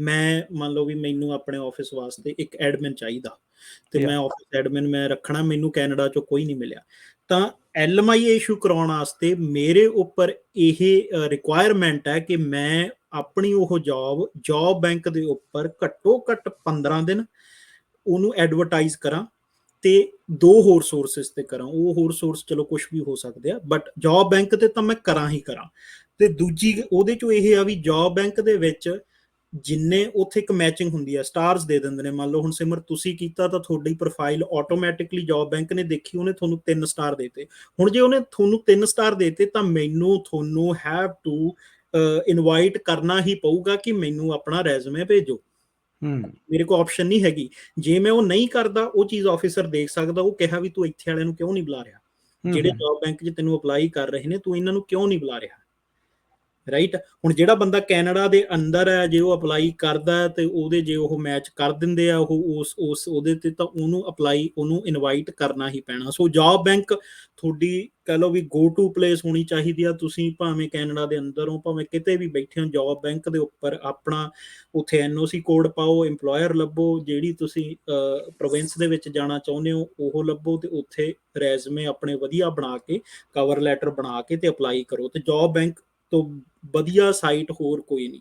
S2: ਮੈਂ ਮੰਨ ਲਓ ਵੀ ਮੈਨੂੰ ਆਪਣੇ ਆਫਿਸ ਵਾਸਤੇ ਇੱਕ ਐਡਮਿਨ ਚਾਹੀਦਾ ਤੇ ਮੈਂ ਆਫਿਸ ਐਡਮਿਨ ਮੈਂ ਰੱਖਣਾ, ਮੈਨੂੰ ਕੈਨੇਡਾ ਚੋਂ ਕੋਈ ਨਹੀਂ ਮਿਲਿਆ, ਤਾਂ LMIA ਇਸ਼ੂ ਕਰਾਉਣ ਵਾਸਤੇ ਮੇਰੇ ਉੱਪਰ ਇਹ ਰਿਕੁਆਇਰਮੈਂਟ ਹੈ ਕਿ ਮੈਂ ਆਪਣੀ ਉਹ ਜੌਬ ਬੈਂਕ ਦੇ ਉੱਪਰ ਘੱਟੋ ਘੱਟ 15 ਦਿਨ ਉਹਨੂੰ ਐਡਵਰਟਾਈਜ਼ ਕਰਾਂ ਤੇ 2 ਹੋਰ ਸੋਰਸਿਸ ਤੇ ਕਰਾਂ। ਉਹ ਹੋਰ ਸੋਰਸ ਚਲੋ ਕੁਝ ਵੀ ਹੋ ਸਕਦੇ ਆ, ਬਟ ਜੌਬ ਬੈਂਕ ਤੇ ਤਾਂ ਮੈਂ ਕਰਾਂ ਹੀ ਕਰਾਂ। ਤੇ ਦੂਜੀ ਉਹਦੇ ਚੋਂ ਇਹ ਆ ਵੀ ਜੌਬ ਬੈਂਕ ਦੇ ਵਿੱਚ ਜਿੰਨੇ ਉੱਥੇ ਇੱਕ ਮੈਚਿੰਗ ਹੁੰਦੀ ਆ, ਸਟਾਰਸ ਦੇ ਦਿੰਦੇ ਨੇ। ਮੰਨ ਲਓ ਹੁਣ ਸਿਮਰ ਤੁਸੀਂ ਕੀਤਾ ਤਾਂ ਤੁਹਾਡੀ ਪ੍ਰੋਫਾਈਲ ਆਟੋਮੈਟਿਕਲੀ ਜੌਬ ਬੈਂਕ ਨੇ ਦੇਖੀ, ਉਹਨੇ ਤੁਹਾਨੂੰ 3 ਸਟਾਰ ਦੇਤੇ। ਹੁਣ ਜੇ ਉਹਨੇ ਤੁਹਾਨੂੰ 3 ਸਟਾਰ ਦੇਤੇ ਤਾਂ ਤੁਹਾਨੂੰ ਹੈਵ ਟੂ ਇਨਵਾਈਟ ਕਰਨਾ ਹੀ ਪਊਗਾ ਕਿ ਮੈਨੂੰ ਆਪਣਾ ਰੈਜ਼ੂਮੇ ਭੇਜੋ। ਮੇਰੇ ਕੋਲ ਆਪਸ਼ਨ ਨਹੀਂ ਹੈਗੀ। ਜੇ ਮੈਂ ਉਹ ਨਹੀਂ ਕਰਦਾ, ਉਹ ਚੀਜ਼ ਆਫਿਸਰ ਦੇਖ ਸਕਦਾ, ਉਹ ਕਿਹਾ ਵੀ ਤੂੰ ਇੱਥੇ ਵਾਲਿਆਂ ਨੂੰ ਕਿਉਂ ਨਹੀਂ ਬੁਲਾ ਰਿਹਾ, ਜਿਹੜੇ ਜੌਬ ਬੈਂਕ 'ਚ ਤੈਨੂੰ ਅਪਲਾਈ ਕਰ ਰਹੇ ਨੇ, ਤੂੰ ਇਹਨਾਂ ਨੂੰ ਕਿਉਂ ਨਹੀਂ ਬੁਲਾ ਰਿਹਾ, ਰਾਈਟ। ਹੁਣ ਜਿਹੜਾ ਬੰਦਾ ਕੈਨੇਡਾ ਦੇ ਅੰਦਰ ਹੈ, ਜੇ ਉਹ ਅਪਲਾਈ ਕਰਦਾ ਤੇ ਉਹਦੇ ਜੇ ਉਹ ਮੈਚ ਕਰ ਦਿੰਦੇ ਆ ਉਹ ਉਸ ਉਹਦੇ ਤੇ, ਤਾਂ ਉਹਨੂੰ ਇਨਵਾਈਟ ਕਰਨਾ ਹੀ ਪੈਣਾ। ਸੋ ਜੌਬ ਬੈਂਕ ਤੁਹਾਡੀ ਕਹਿ ਲਓ ਵੀ ਗੋ ਟੂ ਪਲੇਸ ਹੋਣੀ ਚਾਹੀਦੀ ਆ। ਤੁਸੀਂ ਭਾਵੇਂ ਕੈਨੇਡਾ ਦੇ ਅੰਦਰ ਹੋ, ਭਾਵੇਂ ਕਿਤੇ ਵੀ ਬੈਠੇ ਹੋ, ਜੌਬ ਬੈਂਕ ਦੇ ਉੱਪਰ ਆਪਣਾ ਉੱਥੇ NOC ਕੋਡ ਪਾਓ, EMPLOYER ਲੱਭੋ, ਜਿਹੜੀ ਤੁਸੀਂ ਪ੍ਰੋਵਿੰਸ ਦੇ ਵਿੱਚ ਜਾਣਾ ਚਾਹੁੰਦੇ ਹੋ ਉਹ ਲੱਭੋ, ਤੇ ਉੱਥੇ ਰੈਜ਼ੂਮੇ ਆਪਣੇ ਵਧੀਆ ਬਣਾ ਕੇ, ਕਵਰ ਲੈਟਰ ਬਣਾ ਕੇ ਤੇ ਅਪਲਾਈ ਕਰੋ। ਤੇ ਜੌਬ ਬੈਂਕ ਤੋਂ ਵਧੀਆ ਸਾਈਟ ਹੋਰ ਕੋਈ ਨਹੀਂ।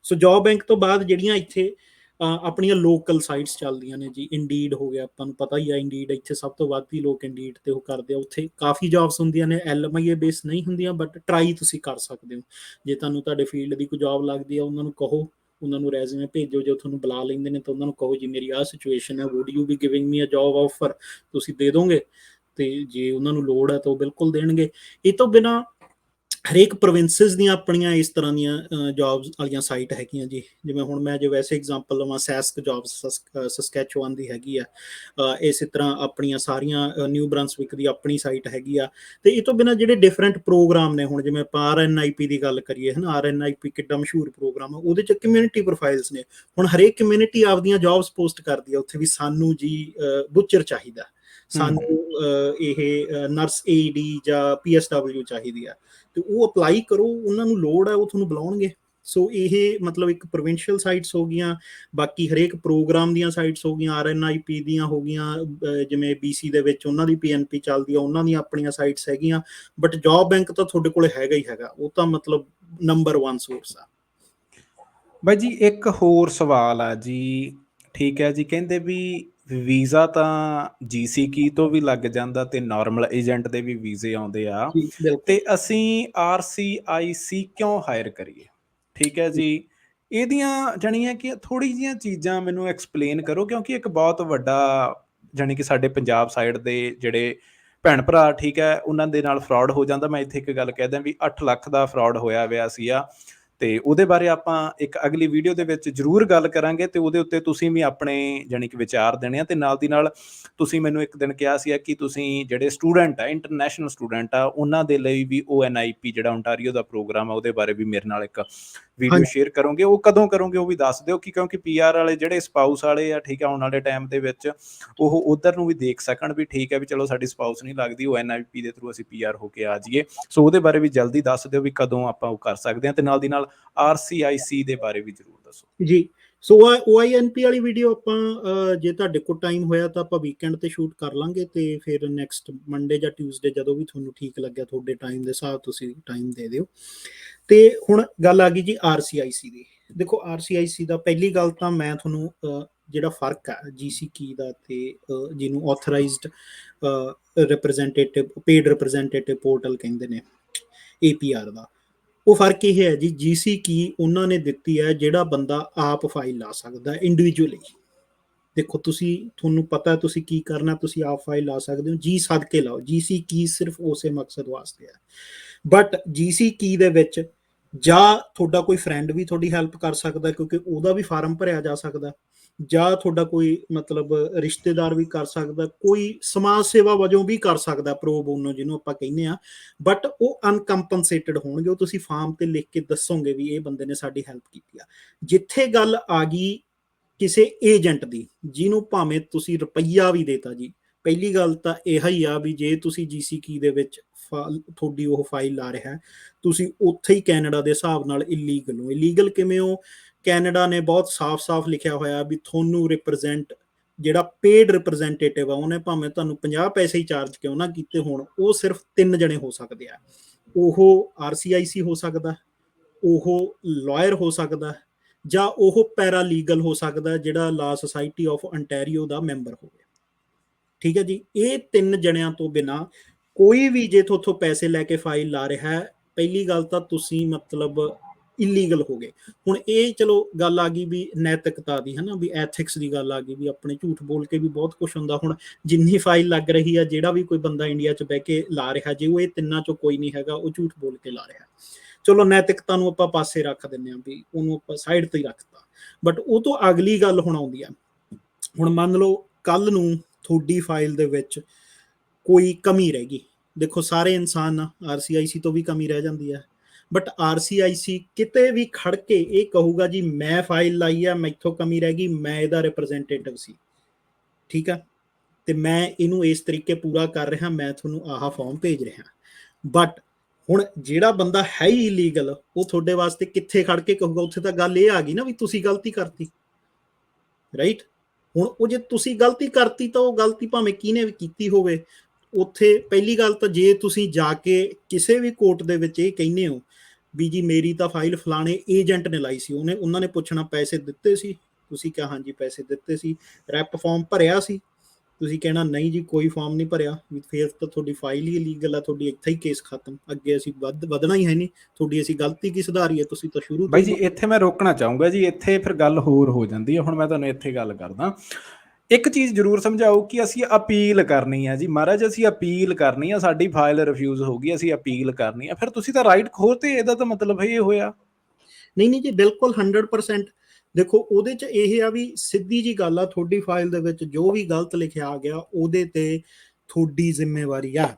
S2: ਸੋ ਜੌਬ ਬੈਂਕ ਤੋਂ ਬਾਅਦ ਜਿਹੜੀਆਂ ਇੱਥੇ ਆਪਣੀਆਂ ਲੋਕਲ ਸਾਈਟਸ ਚੱਲਦੀਆਂ ਨੇ ਜੀ, ਇੰਡੀਡ ਹੋ ਗਿਆ, ਤੁਹਾਨੂੰ ਪਤਾ ਹੀ ਆ ਇੰਡੀਡ, ਇੱਥੇ ਸਭ ਤੋਂ ਵੱਧ ਹੀ ਲੋਕ ਇੰਡੀਡ ਤੇ ਉਹ ਕਰਦੇ ਆ। ਉੱਥੇ ਕਾਫੀ ਜੌਬਸ ਹੁੰਦੀਆਂ ਨੇ, LMIA ਬੇਸ ਨਹੀਂ ਹੁੰਦੀਆਂ, ਬਟ ਟਰਾਈ ਤੁਸੀਂ ਕਰ ਸਕਦੇ ਹੋ। ਜੇ ਤੁਹਾਨੂੰ ਤੁਹਾਡੇ ਫੀਲਡ ਦੀ ਕੋਈ ਜੌਬ ਲੱਗਦੀ ਆ, ਉਹਨਾਂ ਨੂੰ ਕਹੋ, ਉਹਨਾਂ ਨੂੰ ਰੈਜ਼ੂਮੇ ਭੇਜੋ। ਜੇ ਤੁਹਾਨੂੰ ਬੁਲਾ ਲੈਂਦੇ ਨੇ ਤਾਂ ਉਹਨਾਂ ਨੂੰ ਕਹੋ ਜੀ ਮੇਰੀ ਆਹ ਸਿਚੁਏਸ਼ਨ ਹੈ, would you be giving me a job offer, ਤੁਸੀਂ ਦੇ ਦੋਗੇ। ਤੇ ਜੇ ਉਹਨਾਂ ਨੂੰ ਲੋੜ ਹੈ ਤਾਂ ਉਹ ਬਿਲਕੁਲ ਦੇਣਗੇ। ਇਹ ਤੋਂ ਬਿਨਾਂ ਹਰੇਕ ਪ੍ਰੋਵਿੰਸਿਸ ਦੀਆਂ ਆਪਣੀਆਂ ਇਸ ਤਰ੍ਹਾਂ ਦੀਆਂ ਜੌਬਸ ਵਾਲੀਆਂ ਸਾਈਟ ਹੈਗੀਆਂ ਜੀ। ਜਿਵੇਂ ਹੁਣ ਮੈਂ ਜੇ ਵੈਸੇ ਐਗਜ਼ਾਮਪਲ ਲਵਾਂ, ਸੈਸਕ ਜੌਬਸ ਸਸਕੈਚੁਆਨ ਦੀ ਹੈਗੀ ਆ। ਇਸੇ ਤਰ੍ਹਾਂ ਆਪਣੀਆਂ ਸਾਰੀਆਂ ਨਿਊ ਬ੍ਰਾਂਸਵਿਕ ਦੀ ਆਪਣੀ ਸਾਈਟ ਹੈਗੀ ਆ। ਤੇ ਇਹ ਤੋਂ ਬਿਨਾਂ ਜਿਹੜੇ ਡਿਫਰੈਂਟ ਪ੍ਰੋਗਰਾਮ ਨੇ, ਹੁਣ ਜਿਵੇਂ ਆਪਾਂ RNIP ਦੀ ਗੱਲ ਕਰੀਏ, ਹੈ ਨਾ, RNIP ਕਿੱਡਾ ਮਸ਼ਹੂਰ ਪ੍ਰੋਗਰਾਮ ਆ, ਉਹਦੇ 'ਚ ਕਮਿਊਨਿਟੀ ਪ੍ਰੋਫਾਈਲਸ ਨੇ। ਹੁਣ ਹਰੇਕ ਕਮਿਊਨਿਟੀ ਆਪਦੀਆਂ ਜੌਬਸ ਪੋਸਟ ਕਰਦੀ ਆ ਉੱਥੇ ਵੀ ਸਾਨੂੰ ਜੀ ਬੁੱਚਰ ਚਾਹੀਦਾ, ਸਾਨੂੰ ਇਹ ਨਰਸ AED ਜਾਂ PSW ਚਾਹੀਦੀ ਆ, ਤੇ ਉਹ ਅਪਲਾਈ ਕਰੋ, ਉਹਨਾਂ ਨੂੰ ਲੋੜ ਹੈ, ਉਹ ਤੁਹਾਨੂੰ ਬੁਲਾਉਣਗੇ। ਸੋ ਇਹ ਮਤਲਬ ਇੱਕ ਪ੍ਰੋਵਿੰਸ਼ੀਅਲ ਸਾਈਟਸ ਹੋ ਗਈਆਂ। ਬਾਕੀ ਹਰੇਕ ਪ੍ਰੋਗਰਾਮ ਦੀਆਂ ਸਾਈਟਸ ਹੋ ਗਈਆਂ, RNIP ਦੀਆਂ ਹੋ ਗਈਆਂ, ਜਿਵੇਂ BC ਦੇ ਵਿੱਚ ਉਹਨਾਂ ਦੀ PNP ਚੱਲਦੀ ਆ, ਉਹਨਾਂ ਦੀਆਂ ਆਪਣੀਆਂ ਸਾਈਟਸ ਹੈਗੀਆਂ। ਬਟ ਜੌਬ ਬੈਂਕ ਤਾਂ ਤੁਹਾਡੇ ਕੋਲ ਹੈਗਾ ਹੀ ਹੈਗਾ, ਉਹ ਤਾਂ ਮਤਲਬ ਨੰਬਰ 1 ਸੋਰਸ ਆ।
S1: ਬਾਈ ਜੀ ਇੱਕ ਹੋਰ ਸਵਾਲ ਆ ਜੀ, ਠੀਕ ਹੈ ਜੀ, ਕਹਿੰਦੇ ਵੀ ਵੀਜ਼ਾ ਤਾਂ GC ਤੋਂ ਵੀ ਲੱਗ ਜਾਂਦਾ ਤੇ ਨਾਰਮਲ ਏਜੰਟ ਦੇ ਵੀ ਵੀਜ਼ੇ ਆਉਂਦੇ ਆ,
S2: ਜੀ ਬਿਲਕੁਲ
S1: ਤੇ ਅਸੀਂ RCIC ਕਿਉਂ ਹਾਇਰ ਕਰੀਏ? ਠੀਕ ਹੈ ਜੀ, ਇਹਦੀਆਂ ਜਾਣੀਆਂ ਕਿ ਥੋੜੀ ਜਿਹੀਆਂ ਚੀਜ਼ਾਂ ਮੈਨੂੰ ਐਕਸਪਲੇਨ ਕਰੋ, ਕਿਉਂਕਿ ਇੱਕ ਬਹੁਤ ਵੱਡਾ ਜਾਣੀ ਕਿ ਸਾਡੇ ਪੰਜਾਬ ਸਾਈਡ ਦੇ ਜਿਹੜੇ ਭੈਣ ਭਰਾ, ਠੀਕ ਹੈ, ਉਹਨਾਂ ਦੇ ਨਾਲ ਫਰਾਡ ਹੋ ਜਾਂਦਾ। ਮੈਂ ਇੱਥੇ ਇੱਕ ਗੱਲ ਕਹਿ ਦਿਆਂ ਵੀ 8 ਲੱਖ ਦਾ ਫਰਾਡ ਹੋਇਆ ਸੀਗਾ, ਤੇ ਉਹਦੇ ਬਾਰੇ ਆਪਾਂ ਇੱਕ ਅਗਲੀ ਵੀਡੀਓ ਦੇ ਵਿੱਚ ਜ਼ਰੂਰ ਗੱਲ ਕਰਾਂਗੇ, ਤੇ ਉਹਦੇ ਉੱਤੇ ਤੁਸੀਂ ਵੀ ਆਪਣੇ ਜਾਣੀ ਕਿ ਵਿਚਾਰ ਦੇਣੇ ਆ। ਤੇ ਨਾਲ ਦੀ ਨਾਲ ਤੁਸੀਂ ਮੈਨੂੰ ਇੱਕ ਦਿਨ ਕਿਹਾ ਸੀ ਕਿ ਤੁਸੀਂ ਜਿਹੜੇ ਸਟੂਡੈਂਟ ਆ, ਇੰਟਰਨੈਸ਼ਨਲ ਸਟੂਡੈਂਟ ਆ, ਉਹਨਾਂ ਦੇ ਲਈ ਵੀ ONIP ਜਿਹੜਾ ਓਨਟਾਰੀਓ ਦਾ ਪ੍ਰੋਗਰਾਮ ਆ, ਉਹਦੇ ਬਾਰੇ ਵੀ ਮੇਰੇ ਨਾਲ ਇੱਕ ਵੀਡੀਓ ਸ਼ੇਅਰ ਕਰੋਗੇ। ਉਹ ਕਦੋਂ ਕਰੋਗੇ ਉਹ ਵੀ ਦੱਸ ਦਿਓ, ਕਿ ਕਿਉਂਕਿ PR ਵਾਲੇ ਜਿਹੜੇ ਸਪਾਊਸ ਵਾਲੇ ਆ, ਠੀਕ ਆ, ਆਉਣ ਵਾਲੇ ਟਾਈਮ ਦੇ ਵਿੱਚ ਉਹ ਉਧਰ ਨੂੰ ਵੀ ਦੇਖ ਸਕਣ ਵੀ ਠੀਕ ਹੈ ਵੀ ਚਲੋ ਸਾਡੀ ਸਪਾਊਸ ਨਹੀਂ ਲੱਗਦੀ, ONIP ਦੇ ਥਰੂ ਅਸੀਂ PR ਹੋ ਕੇ ਆ ਜਾਈਏ। ਸੋ ਉਹਦੇ ਬਾਰੇ ਵੀ ਜਲਦੀ ਦੱਸ ਦਿਓ ਵੀ ਕਦੋਂ ਆਪਾਂ ਉਹ ਕਰ ਸਕਦੇ ਹਾਂ, ਤੇ ਨਾਲ ਦੀ ਨਾਲ RCIC ਦੇ ਬਾਰੇ ਵੀ ਜ਼ਰੂਰ ਦੱਸੋ
S2: ਜੀ। ਸੋ OINP ਵਾਲੀ ਵੀਡੀਓ ਆਪਾਂ ਜੇ ਤੁਹਾਡੇ ਕੋਲ ਟਾਈਮ ਹੋਇਆ ਤਾਂ ਆਪਾਂ ਵੀਕਐਂਡ ਤੇ ਸ਼ੂਟ ਕਰ ਲਾਂਗੇ, ਤੇ ਫਿਰ ਨੈਕਸਟ ਮੰਡੇ ਜਾਂ ਟਿਊਜ਼ਡੇ ਜਦੋਂ ਵੀ ਤੁਹਾਨੂੰ ਠੀਕ ਲੱਗਿਆ, ਤੁਹਾਡੇ ਟਾਈਮ ਦੇ ਹਿਸਾਬ ਤੁਸੀਂ ਟਾਈਮ ਦੇ ਦਿਓ। ਤੇ ਹੁਣ ਗੱਲ ਆ ਗਈ ਜੀ RCIC ਦੀ। ਦੇਖੋ RCIC ਦਾ ਪਹਿਲੀ ਗੱਲ ਤਾਂ ਮੈਂ ਤੁਹਾਨੂੰ ਜਿਹੜਾ ਫਰਕ ਹੈ GC ਦਾ ਤੇ ਜਿਹਨੂੰ authorized representative, paid representative portal ਕਹਿੰਦੇ ਨੇ, APR ਦਾ, ਉਹ ਫਰਕ ਇਹ ਹੈ ਜੀ, ਜੀਸੀ ਕੀ ਉਹਨਾਂ ਨੇ ਦਿੱਤੀ ਹੈ ਜਿਹੜਾ ਬੰਦਾ ਆਪ ਫਾਈਲ ਲਾ ਸਕਦਾ ਇੰਡੀਵਿਜੂਅਲੀ। ਦੇਖੋ ਤੁਹਾਨੂੰ ਪਤਾ ਤੁਸੀਂ ਕੀ ਕਰਨਾ, ਤੁਸੀਂ ਆਪ ਫਾਈਲ ਲਾ ਸਕਦੇ ਹੋ, ਜੀ ਸਦਕੇ ਲਾਓ। ਜੀਸੀ ਕੀ ਸਿਰਫ ਉਸੇ ਮਕਸਦ ਵਾਸਤੇ ਹੈ। ਬਟ ਜੀਸੀ ਕੀ ਦੇ ਵਿੱਚ ਜਾਂ ਤੁਹਾਡਾ ਕੋਈ ਫਰੈਂਡ ਵੀ ਤੁਹਾਡੀ ਹੈਲਪ ਕਰ ਸਕਦਾ, ਕਿਉਂਕਿ ਉਹਦਾ ਵੀ ਫਾਰਮ ਭਰਿਆ ਜਾ ਸਕਦਾ, ਜਾਂ ਤੁਹਾਡਾ ਕੋਈ ਮਤਲਬ ਰਿਸ਼ਤੇਦਾਰ ਵੀ ਕਰ ਸਕਦਾ, ਕੋਈ ਸਮਾਜ ਸੇਵਾ ਵਜੋਂ ਵੀ ਕਰ ਸਕਦਾ, ਪ੍ਰੋ ਬੋਨੋ ਜਿਹਨੂੰ ਆਪਾਂ ਕਹਿੰਦੇ ਆ। ਬਟ ਉਹ ਅਨਕੰਪਨਸੇਟਡ ਹੋਣਗੇ, ਉਹ ਤੁਸੀਂ ਫਾਰਮ ਤੇ ਲਿਖ ਕੇ ਦੱਸੋਗੇ ਵੀ ਇਹ ਬੰਦੇ ਨੇ ਸਾਡੀ ਹੈਲਪ ਕੀਤੀ ਆ। ਜਿੱਥੇ ਗੱਲ ਆ ਗਈ ਕਿਸੇ ਏਜੰਟ ਦੀ, ਜਿਹਨੂੰ ਭਾਵੇਂ ਤੁਸੀਂ ਰੁਪਈਆ ਵੀ ਦੇਤਾ ਜੀ, ਪਹਿਲੀ ਗੱਲ ਤਾਂ ਇਹ ਹੀ ਆ ਵੀ ਜੇ ਤੁਸੀਂ ਜੀਸੀ ਕੀ ਦੇ ਵਿੱਚ ਤੁਹਾਡੀ ਉਹ ਫਾਈਲ ਲਾ ਰਿਹਾ, ਤੁਸੀਂ ਉੱਥੇ ਹੀ ਕੈਨੇਡਾ ਦੇ ਹਿਸਾਬ ਨਾਲ ਇਲੀਗਲ ਹੋ। ਇਲੀਗਲ ਕਿਵੇਂ ਹੋ? ਕੈਨੇਡਾ ਨੇ ਬਹੁਤ ਸਾਫ਼-ਸਾਫ਼ ਲਿਖਿਆ ਹੋਇਆ ਵੀ ਤੁਹਾਨੂੰ ਰਿਪਰੈਜ਼ੈਂਟ, ਜਿਹੜਾ ਪੇਡ ਰਿਪਰੈਜ਼ੈਂਟੇਟਿਵ ਆ, ਉਹਨੇ ਭਾਵੇਂ ਤੁਹਾਨੂੰ 50 ਪੈਸੇ ਹੀ ਚਾਰਜ ਕਿਉਂ ਨਾ ਕੀਤੇ ਹੋਣ, ਉਹ ਸਿਰਫ 3 ਜਣੇ ਹੋ ਸਕਦੇ ਆ। ਉਹ RCIC ਹੋ ਸਕਦਾ, ਉਹ ਲਾਇਰ ਹੋ ਸਕਦਾ, ਜਾਂ ਉਹ ਪੈਰਾਲੀਗਲ ਹੋ ਸਕਦਾ ਜਿਹੜਾ ਲਾ society of Ontario the member ਹੋਵੇ। ਠੀਕ ਹੈ ਜੀ, ਇਹ 3 ਜਣਿਆਂ ਤੋਂ ਬਿਨਾ ਕੋਈ ਵੀ ਜੇ ਤੁਹਾਥੋਂ ਪੈਸੇ ਲੈ ਕੇ ਫਾਈਲ ਲਾ ਰਿਹਾ ਹੈ, ਪਹਿਲੀ ਗੱਲ ਤਾਂ ਤੁਸੀਂ ਮਤਲਬ ਇਲੀਗਲ ਹੋ ਗਏ। ਹੁਣ ਇਹ ਚਲੋ ਗੱਲ ਆ ਗਈ ਵੀ ਨੈਤਿਕਤਾ ਦੀ, ਹਨਾ, ਵੀ ਐਥਿਕਸ ਦੀ ਗੱਲ ਆ ਗਈ ਵੀ ਆਪਣੇ ਝੂਠ ਬੋਲ ਕੇ ਵੀ ਬਹੁਤ ਕੁਝ ਹੁੰਦਾ। ਹੁਣ ਜਿੰਨੀ ਫਾਈਲ ਲੱਗ ਰਹੀ ਆ, ਜਿਹੜਾ ਵੀ ਕੋਈ ਬੰਦਾ ਇੰਡੀਆ 'ਚ ਬਹਿ ਕੇ ਲਾ ਰਿਹਾ, ਜੇ ਉਹ ਇਹ ਤਿੰਨਾਂ 'ਚੋਂ ਕੋਈ ਨਹੀਂ ਹੈਗਾ, ਉਹ ਝੂਠ ਬੋਲ ਕੇ ਲਾ ਰਿਹਾ। ਚਲੋ ਨੈਤਿਕਤਾ ਨੂੰ ਆਪਾਂ ਪਾਸੇ ਰੱਖ ਦਿੰਦੇ ਹਾਂ, ਵੀ ਉਹਨੂੰ ਆਪਾਂ ਸਾਈਡ ਤੇ ਹੀ ਰੱਖਤਾ। ਬਟ ਉਹ ਤੋਂ ਅਗਲੀ ਗੱਲ ਹੁਣ ਆਉਂਦੀ ਆ, ਹੁਣ ਮੰਨ ਲਓ ਕੱਲ ਨੂੰ ਤੁਹਾਡੀ ਫਾਈਲ ਦੇ ਵਿੱਚ ਕੋਈ ਕਮੀ ਰਹਿ ਗਈ। ਦੇਖੋ ਸਾਰੇ ਇਨਸਾਨ ਆ, RCIC ਤੋਂ ਵੀ ਕਮੀ ਰਹਿ ਜਾਂਦੀ ਹੈ, ਬਟ RCIC ਕਿਤੇ ਵੀ ਖੜ ਕੇ ਇਹ ਕਹੂਗਾ ਜੀ ਮੈਂ ਫਾਈਲ ਲਾਈ ਆ, ਮੈਥੋਂ ਕਮੀ ਰਹਿ ਗਈ, ਮੈਂ ਇਹਦਾ ਰਿਪਰੈਜ਼ੈਂਟੇਟਿਵ ਸੀ, ਠੀਕ ਆ, ਤੇ ਮੈਂ ਇਹਨੂੰ ਇਸ ਤਰੀਕੇ ਪੂਰਾ ਕਰ ਰਿਹਾ, ਮੈਂ ਤੁਹਾਨੂੰ ਆਹ ਫਾਰਮ ਭੇਜ ਰਿਹਾ। ਬਟ ਹੁਣ ਜਿਹੜਾ ਬੰਦਾ ਹੈ ਹੀ ਇਲੀਗਲ, ਉਹ ਤੁਹਾਡੇ ਵਾਸਤੇ ਕਿੱਥੇ ਖੜ ਕੇ ਕਹੂਗਾ? ਉੱਥੇ ਤਾਂ ਗੱਲ ਇਹ ਆ ਗਈ ਨਾ ਵੀ ਤੁਸੀਂ ਗਲਤੀ ਕਰਤੀ, ਰਾਈਟ? ਹੁਣ ਉਹ ਜੇ ਤੁਸੀਂ ਗਲਤੀ ਕਰਤੀ ਤਾਂ ਉਹ ਗਲਤੀ ਭਾਵੇਂ ਕਿਹਨੇ ਵੀ ਕੀਤੀ ਹੋਵੇ, ਉੱਥੇ ਪਹਿਲੀ ਗੱਲ ਤਾਂ ਜੇ ਤੁਸੀਂ ਜਾ ਕੇ ਕਿਸੇ ਵੀ ਕੋਰਟ ਦੇ ਵਿੱਚ ਇਹ ਕਹਿੰਦੇ ਹੋ ਵੀ ਜੀ ਮੇਰੀ ਤਾਂ ਫਾਈਲ ਫਲਾਣੇ ਏਜੰਟ ਨੇ ਲਾਈ ਸੀ, ਉਹਨਾਂ ਨੇ ਪੁੱਛਣਾ ਪੈਸੇ ਦਿੱਤੇ ਸੀ? ਤੁਸੀਂ ਕਿਹਾ ਹਾਂਜੀ ਪੈਸੇ ਦਿੱਤੇ ਸੀ। ਰੈਪ ਫਾਰਮ ਭਰਿਆ ਸੀ? ਤੁਸੀਂ ਕਹਿਣਾ ਨਹੀਂ ਜੀ ਕੋਈ ਫਾਰਮ ਨਹੀਂ ਭਰਿਆ। ਵੀ ਫਿਰ ਤਾਂ ਤੁਹਾਡੀ ਫਾਈਲ ਹੀ ਇਲੀਗਲ ਆ, ਤੁਹਾਡੀ ਇੱਥੇ ਹੀ ਕੇਸ ਖਤਮ, ਅੱਗੇ ਅਸੀਂ ਵਧਣਾ ਹੀ ਹੈ ਨਹੀਂ, ਤੁਹਾਡੀ ਅਸੀਂ ਗਲਤੀ ਕੀ ਸੁਧਾਰੀ ਹੈ, ਤੁਸੀਂ ਤਾਂ ਸ਼ੁਰੂ ਤੋਂ
S1: ਬਾਈ ਜੀ ਇੱਥੇ ਮੈਂ ਰੋਕਣਾ ਚਾਹੂੰਗਾ ਜੀ, ਇੱਥੇ ਫਿਰ ਗੱਲ ਹੋਰ ਹੋ ਜਾਂਦੀ ਹੈ। ਹੁਣ ਮੈਂ ਤੁਹਾਨੂੰ ਇੱਥੇ ਗੱਲ ਕਰਦਾ, ਇੱਕ ਚੀਜ਼ ਜ਼ਰੂਰ ਸਮਝਾਓ ਕਿ ਅਸੀਂ ਅਪੀਲ ਕਰਨੀ ਹੈ ਜੀ। ਮਹਾਰਾਜ ਅਸੀਂ ਅਪੀਲ ਕਰਨੀ ਆ, ਸਾਡੀ ਫਾਈਲ ਰਿਫਿਊਜ਼ ਹੋ ਗਈ, ਅਸੀਂ ਅਪੀਲ ਕਰਨੀ ਆ, ਫਿਰ ਤੁਸੀਂ ਤਾਂ ਰਾਈਟ ਖੋਤੇ, ਇਹਦਾ ਤਾਂ ਮਤਲਬ ਇਹ ਹੋਇਆ।
S2: ਨਹੀਂ ਜੀ, ਬਿਲਕੁਲ 100%। ਦੇਖੋ ਉਹਦੇ 'ਚ ਇਹ ਆ ਵੀ ਸਿੱਧੀ ਜੀ ਗੱਲ ਆ, ਤੁਹਾਡੀ ਫਾਈਲ ਦੇ ਵਿੱਚ ਜੋ ਵੀ ਗਲਤ ਲਿਖਿਆ ਆ ਗਿਆ ਉਹਦੇ ਤੇ ਤੁਹਾਡੀ ਜ਼ਿੰਮੇਵਾਰੀ ਆ।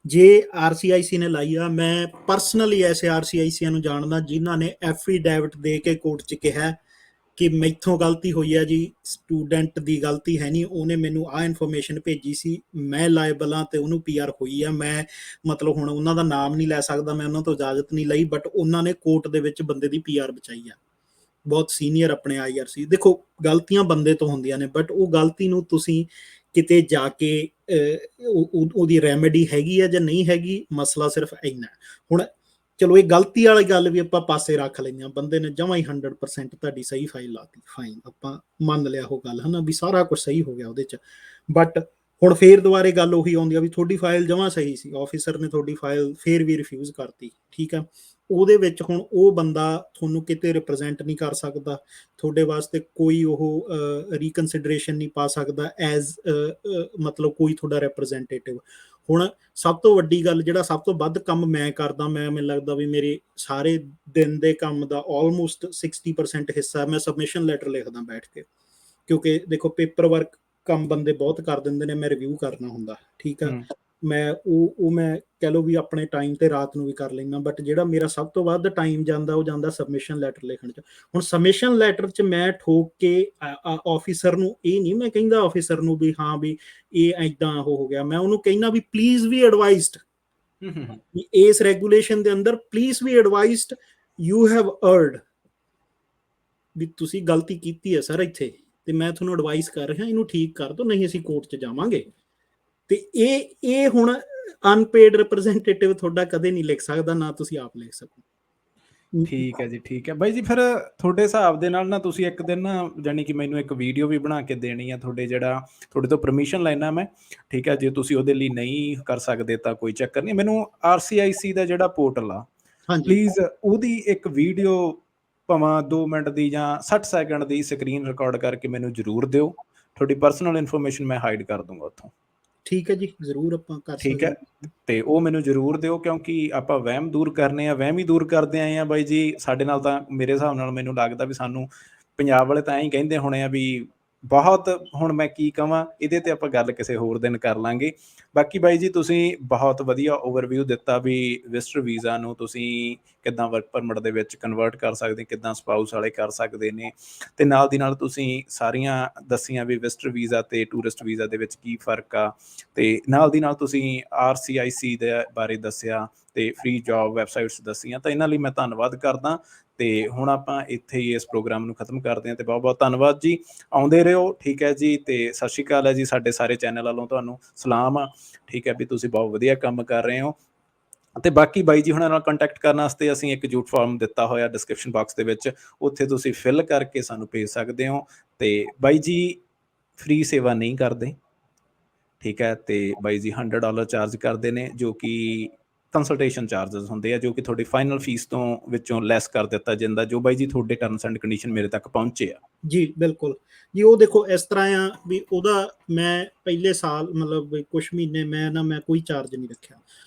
S2: ਜੇ RCIC ਨੇ ਲਾਈ ਆ, ਮੈਂ ਪਰਸਨਲੀ ਐਸੇ RCIC ਨੂੰ ਜਾਣਦਾ ਜਿਨ੍ਹਾਂ ਨੇ ਐਫੀਡੈਵਿਟ ਦੇ ਕੇ ਕੋਰਟ 'ਚ ਕਿਹਾ ਕਿ ਮੈਥੋਂ ਗਲਤੀ ਹੋਈ ਆ ਜੀ, ਸਟੂਡੈਂਟ ਦੀ ਗਲਤੀ ਹੈ ਨਹੀਂ, ਉਹਨੇ ਮੈਨੂੰ ਆਹ ਇਨਫੋਰਮੇਸ਼ਨ ਭੇਜੀ ਸੀ, ਮੈਂ ਲਾਇਬਲ ਹਾਂ ਤੇ ਉਹਨੂੰ PR ਹੋਈ ਆ। ਮੈਂ ਮਤਲਬ ਹੁਣ ਉਹਨਾਂ ਦਾ ਨਾਮ ਨਹੀਂ ਲੈ ਸਕਦਾ, ਮੈਂ ਉਹਨਾਂ ਤੋਂ ਇਜਾਜ਼ਤ ਨਹੀਂ ਲਈ, ਬਟ ਉਹਨਾਂ ਨੇ ਕੋਰਟ ਦੇ ਵਿੱਚ ਬੰਦੇ ਦੀ PR ਬਚਾਈ ਆ, ਬਹੁਤ ਸੀਨੀਅਰ ਆਪਣੇ IRC। ਦੇਖੋ ਗਲਤੀਆਂ ਬੰਦੇ ਤੋਂ ਹੁੰਦੀਆਂ ਨੇ, ਬਟ ਉਹ ਗਲਤੀ ਨੂੰ ਤੁਸੀਂ ਕਿਤੇ ਜਾ ਕੇ ਉਹਦੀ ਰੈਮੇਡੀ ਹੈਗੀ ਆ ਜਾਂ ਨਹੀਂ ਹੈਗੀ, ਮਸਲਾ ਸਿਰਫ ਇੰਨਾ। ਹੁਣ ਚਲੋ ਇਹ ਗਲਤੀ ਵਾਲੀ ਗੱਲ ਵੀ ਆਪਾਂ ਪਾਸੇ ਰੱਖ ਲੈਂਦੇ ਹਾਂ, ਬੰਦੇ ਨੇ ਜਮਾਂ ਹੀ 100% ਤੁਹਾਡੀ ਸਹੀ ਫਾਈਲ ਲਾਤੀ, ਫਾਈਨ, ਆਪਾਂ ਮੰਨ ਲਿਆ ਉਹ ਗੱਲ, ਹਨਾ, ਵੀ ਸਾਰਾ ਕੁਝ ਸਹੀ ਹੋ ਗਿਆ ਉਹਦੇ 'ਚ। ਬਟ ਹੁਣ ਫੇਰ ਦੁਬਾਰੇ ਗੱਲ ਉਹੀ ਆਉਂਦੀ ਆ ਵੀ ਤੁਹਾਡੀ ਫਾਈਲ ਜਮਾਂ ਸਹੀ ਸੀ, ਆਫਿਸਰ ਨੇ ਤੁਹਾਡੀ ਫਾਈਲ ਫੇਰ ਵੀ ਰਿਫਿਊਜ਼ ਕਰਤੀ, ਠੀਕ ਆ। ਉਹਦੇ ਵਿੱਚ ਹੁਣ ਉਹ ਬੰਦਾ ਤੁਹਾਨੂੰ ਕਿਤੇ ਰਿਪਰੈਜ਼ੈਂਟ ਨਹੀਂ ਕਰ ਸਕਦਾ, ਤੁਹਾਡੇ ਵਾਸਤੇ ਕੋਈ ਉਹ ਰੀਕਨਸੀਡਰੇਸ਼ਨ ਨਹੀਂ ਪਾ ਸਕਦਾ ਐਜ਼ ਮਤਲਬ ਕੋਈ ਤੁਹਾਡਾ ਰਿਪਰੈਜ਼ੈਂਟੇਟਿਵ। ਹੁਣ ਸਭ ਤੋਂ ਵੱਡੀ ਗੱਲ, ਜਿਹੜਾ ਸਭ ਤੋਂ ਵੱਧ ਕੰਮ ਮੈਂ ਕਰਦਾ, ਮੈਨੂੰ ਲੱਗਦਾ ਵੀ ਮੇਰੇ ਸਾਰੇ ਦਿਨ ਦੇ ਕੰਮ ਦਾ ਆਲਮੋਸਟ 60% ਹਿੱਸਾ ਮੈਂ ਸਬਮਿਸ਼ਨ ਲੈਟਰ ਲਿਖਦਾ ਬੈਠ ਕੇ, ਕਿਉਂਕਿ ਦੇਖੋ ਪੇਪਰ ਵਰਕ ਕੰਮ ਬੰਦੇ ਬਹੁਤ ਕਰ ਦਿੰਦੇ ਨੇ, ਮੈਂ ਰਿਵਿਊ ਕਰਨਾ ਹੁੰਦਾ, ਠੀਕ ਆ। ਮੈਂ ਉਹ ਮੈਂ ਕਹਿ ਲਓ ਵੀ ਆਪਣੇ ਟਾਈਮ ਤੇ ਰਾਤ ਨੂੰ ਵੀ ਕਰ ਲੈਂਦਾ, ਬਟ ਜਿਹੜਾ ਮੇਰਾ ਸਭ ਤੋਂ ਵੱਧ ਟਾਈਮ ਜਾਂਦਾ ਉਹ ਜਾਂਦਾ ਸਬਮਿਸ਼ਨ ਲੈਟਰ ਲਿਖਣ 'ਚ। ਹੁਣ ਸਬਮਿਸ਼ਨ ਲੈਟਰ 'ਚ ਮੈਂ ਠੋਕ ਕੇ ਆਫਿਸਰ ਨੂੰ ਇਹ ਨਹੀਂ ਮੈਂ ਕਹਿੰਦਾ ਆਫਿਸਰ ਨੂੰ ਵੀ ਹਾਂ ਵੀ ਇਹ ਐਦਾਂ ਉਹ ਹੋ ਗਿਆ, ਮੈਂ ਉਹਨੂੰ ਕਹਿੰਦਾ ਵੀ ਪਲੀਜ਼ ਵੀ ਐਡਵਾਈਜ਼ਡ, ਇਸ ਰੈਗੂਲੇਸ਼ਨ ਦੇ ਅੰਦਰ please we advised, you have ਅਰਡ, ਵੀ ਤੁਸੀਂ ਗਲਤੀ ਕੀਤੀ ਹੈ ਸਰ ਇੱਥੇ, ਤੇ ਮੈਂ ਤੁਹਾਨੂੰ ਐਡਵਾਈਸ ਕਰ ਰਿਹਾ ਇਹਨੂੰ ਠੀਕ ਕਰ ਦਿਓ, ਨਹੀਂ ਅਸੀਂ ਕੋਰਟ 'ਚ ਜਾਵਾਂਗੇ। ਤੇ ਇਹ ਹੁਣ ਅਨਪੇਡ ਰਿਪਰੈਜ਼ੈਂਟੇਟਿਵ ਤੁਹਾਡਾ ਕਦੇ ਨਹੀਂ ਲਿਖ ਸਕਦਾ, ਨਾ ਤੁਸੀਂ ਆਪ ਲਿਖ ਸਕੋ।
S1: ਠੀਕ ਹੈ ਜੀ, ਠੀਕ ਹੈ ਬਾਈ ਜੀ। ਫਿਰ ਤੁਹਾਡੇ ਹਿਸਾਬ ਦੇ ਨਾਲ ਨਾ ਤੁਸੀਂ ਇੱਕ ਦਿਨ ਨਾ ਜਾਨੀ ਕਿ ਮੈਨੂੰ ਇੱਕ ਵੀਡੀਓ ਵੀ ਬਣਾ ਕੇ ਦੇਣੀ ਆ, ਤੁਹਾਡੇ ਤੋਂ ਪਰਮਿਸ਼ਨ ਲੈਣਾ ਮੈਂ, ਠੀਕ ਹੈ। ਜੇ ਤੁਸੀਂ ਉਹਦੇ ਲਈ ਨਹੀਂ ਕਰ ਸਕਦੇ ਤਾਂ ਕੋਈ ਚੱਕਰ ਨਹੀਂ। ਮੈਨੂੰ RCIC ਦਾ ਜਿਹੜਾ ਪੋਰਟਲ ਆ
S2: ਹਾਂਜੀ
S1: ਪਲੀਜ਼ ਉਹਦੀ ਇੱਕ ਵੀਡੀਓ ਭਾਵੇਂ 2 ਮਿੰਟ ਦੀ ਜਾਂ 60 ਸੈਕਿੰਡ ਦੀ ਸਕਰੀਨ ਰਿਕਾਰਡ ਕਰਕੇ ਮੈਨੂੰ ਜ਼ਰੂਰ ਦਿਓ। ਤੁਹਾਡੀ ਪਰਸਨਲ ਇਨਫੋਰਮੇਸ਼ਨ ਮੈਂ ਹਾਈਡ ਕਰ ਦੂੰਗਾ ਉੱਥੋਂ।
S2: ਠੀਕ ਹੈ ਜੀ, ਜ਼ਰੂਰ ਆਪਾਂ ਕਰ
S1: ਠੀਕ ਹੈ,
S2: ਸਕਦੇ ਹਾਂ।
S1: ਤੇ ਉਹ ਮੈਨੂੰ ਜ਼ਰੂਰ ਦਿਓ, ਕਿਉਂਕਿ ਆਪਾਂ ਵਹਿਮ ਦੂਰ ਕਰਨੇ ਆ, ਵਹਿਮ ਹੀ ਦੂਰ ਕਰਦੇ ਆਏ ਆ ਬਾਈ ਜੀ। ਸਾਡੇ ਨਾਲ ਤਾਂ ਮੇਰੇ ਹਿਸਾਬ ਨਾਲ ਮੈਨੂੰ ਲੱਗਦਾ ਵੀ ਸਾਨੂੰ ਪੰਜਾਬ ਵਾਲੇ ਤਾਂ ਐਂ ਹੀ ਕਹਿੰਦੇ ਹੋਣੇ ਆ ਵੀ ਬਹੁਤ, ਹੁਣ ਮੈਂ ਕੀ ਕਵਾਂ, ਇਹਦੇ ਤੇ ਆਪਾਂ ਗੱਲ ਕਿਸੇ ਹੋਰ ਦਿਨ ਕਰ ਲਾਂਗੇ। ਬਾਕੀ ਬਾਈ ਜੀ ਤੁਸੀਂ ਬਹੁਤ ਵਧੀਆ ਓਵਰਵਿਊ ਦਿੱਤਾ ਵੀ ਵਿਜ਼ਟਰ ਵੀਜ਼ਾ ਨੂੰ ਤੁਸੀਂ ਕਿੱਦਾਂ ਵਰਕ ਪਰਮਿਟ ਦੇ ਵਿੱਚ ਕਨਵਰਟ ਕਰ ਸਕਦੇ, ਕਿੱਦਾਂ ਸਪਾਊਸ ਵਾਲੇ ਕਰ ਸਕਦੇ ਨੇ, ਤੇ ਨਾਲ ਦੀ ਨਾਲ ਤੁਸੀਂ ਸਾਰੀਆਂ ਦੱਸੀਆਂ ਵੀ ਵਿਜ਼ਟਰ ਵੀਜ਼ਾ ਤੇ ਟੂਰਿਸਟ ਵੀਜ਼ਾ ਦੇ ਵਿੱਚ ਕੀ ਫਰਕ ਆ, ਤੇ ਨਾਲ ਦੀ ਨਾਲ ਤੁਸੀਂ RCIC ਦੇ ਬਾਰੇ ਦੱਸਿਆ ਤੇ ਫ੍ਰੀ ਜੌਬ ਵੈਬਸਾਈਟਸ ਦੱਸੀਆਂ। ਤਾਂ ਇਹਨਾਂ ਲਈ ਮੈਂ ਧੰਨਵਾਦ ਕਰਦਾ। ਤੇ ਹੁਣ ਆਪਾਂ ਇੱਥੇ ਹੀ ਇਸ ਪ੍ਰੋਗਰਾਮ ਨੂੰ ਖਤਮ ਕਰਦੇ ਹਾਂ, ਤੇ ਬਹੁਤ ਬਹੁਤ ਧੰਨਵਾਦ ਜੀ। ਆਉਂਦੇ ਰਹੋ, ਠੀਕ ਹੈ ਜੀ, ਤੇ ਸਤਿ ਸ਼੍ਰੀ ਅਕਾਲ ਹੈ ਜੀ। ਸਾਡੇ ਸਾਰੇ ਚੈਨਲ ਵੱਲੋਂ ਤੁਹਾਨੂੰ ਸਲਾਮ ਆ, ਠੀਕ ਹੈ ਵੀ ਤੁਸੀਂ ਬਹੁਤ ਵਧੀਆ ਕੰਮ ਕਰ ਰਹੇ ਹੋ। ਤੇ ਬਾਕੀ ਬਾਈ ਜੀ ਹੁਣਾਂ ਨਾਲ ਕੰਟੈਕਟ ਕਰਨ ਵਾਸਤੇ ਅਸੀਂ ਇੱਕ ਜੂਟ ਫਾਰਮ ਦਿੱਤਾ ਹੋਇਆ ਡਿਸਕ੍ਰਿਪਸ਼ਨ ਬਾਕਸ ਦੇ ਵਿੱਚ, ਉੱਥੇ ਤੁਸੀਂ ਫਿਲ ਕਰਕੇ ਸਾਨੂੰ ਭੇਜ ਸਕਦੇ ਹੋ। ਤੇ ਬਾਈ ਜੀ ਫ੍ਰੀ ਸੇਵਾ ਨਹੀਂ ਕਰਦੇ, ਠੀਕ ਹੈ, ਤੇ ਬਾਈ ਜੀ $100 ਚਾਰਜ ਕਰਦੇ ਨੇ, ਜੋ ਕਿ ਕੰਸਲਟੇਸ਼ਨ ਚਾਰਜਸ ਹੁੰਦੇ ਆ, ਜੋ ਕਿ ਤੁਹਾਡੀ ਫਾਈਨਲ ਫੀਸ ਤੋਂ ਵਿੱਚੋਂ ਲੈਸ ਕਰ ਦਿੱਤਾ ਜਾਂਦਾ, ਜੋ ਬਾਈ ਜੀ ਤੁਹਾਡੇ ਟਰਮਸ ਐਂਡ ਕੰਡੀਸ਼ਨ ਮੇਰੇ ਤੱਕ ਪਹੁੰਚੇ ਆ।
S2: ਜੀ ਬਿਲਕੁਲ ਜੀ। ਉਹ ਦੇਖੋ ਇਸ ਤਰ੍ਹਾਂ ਆ ਵੀ ਉਹਦਾ ਮੈਂ ਪਹਿਲੇ ਸਾਲ ਮਤਲਬ ਕੁਛ ਮਹੀਨੇ ਮੈਂ ਕੋਈ ਚਾਰਜ ਨਹੀਂ ਰੱਖਿਆ।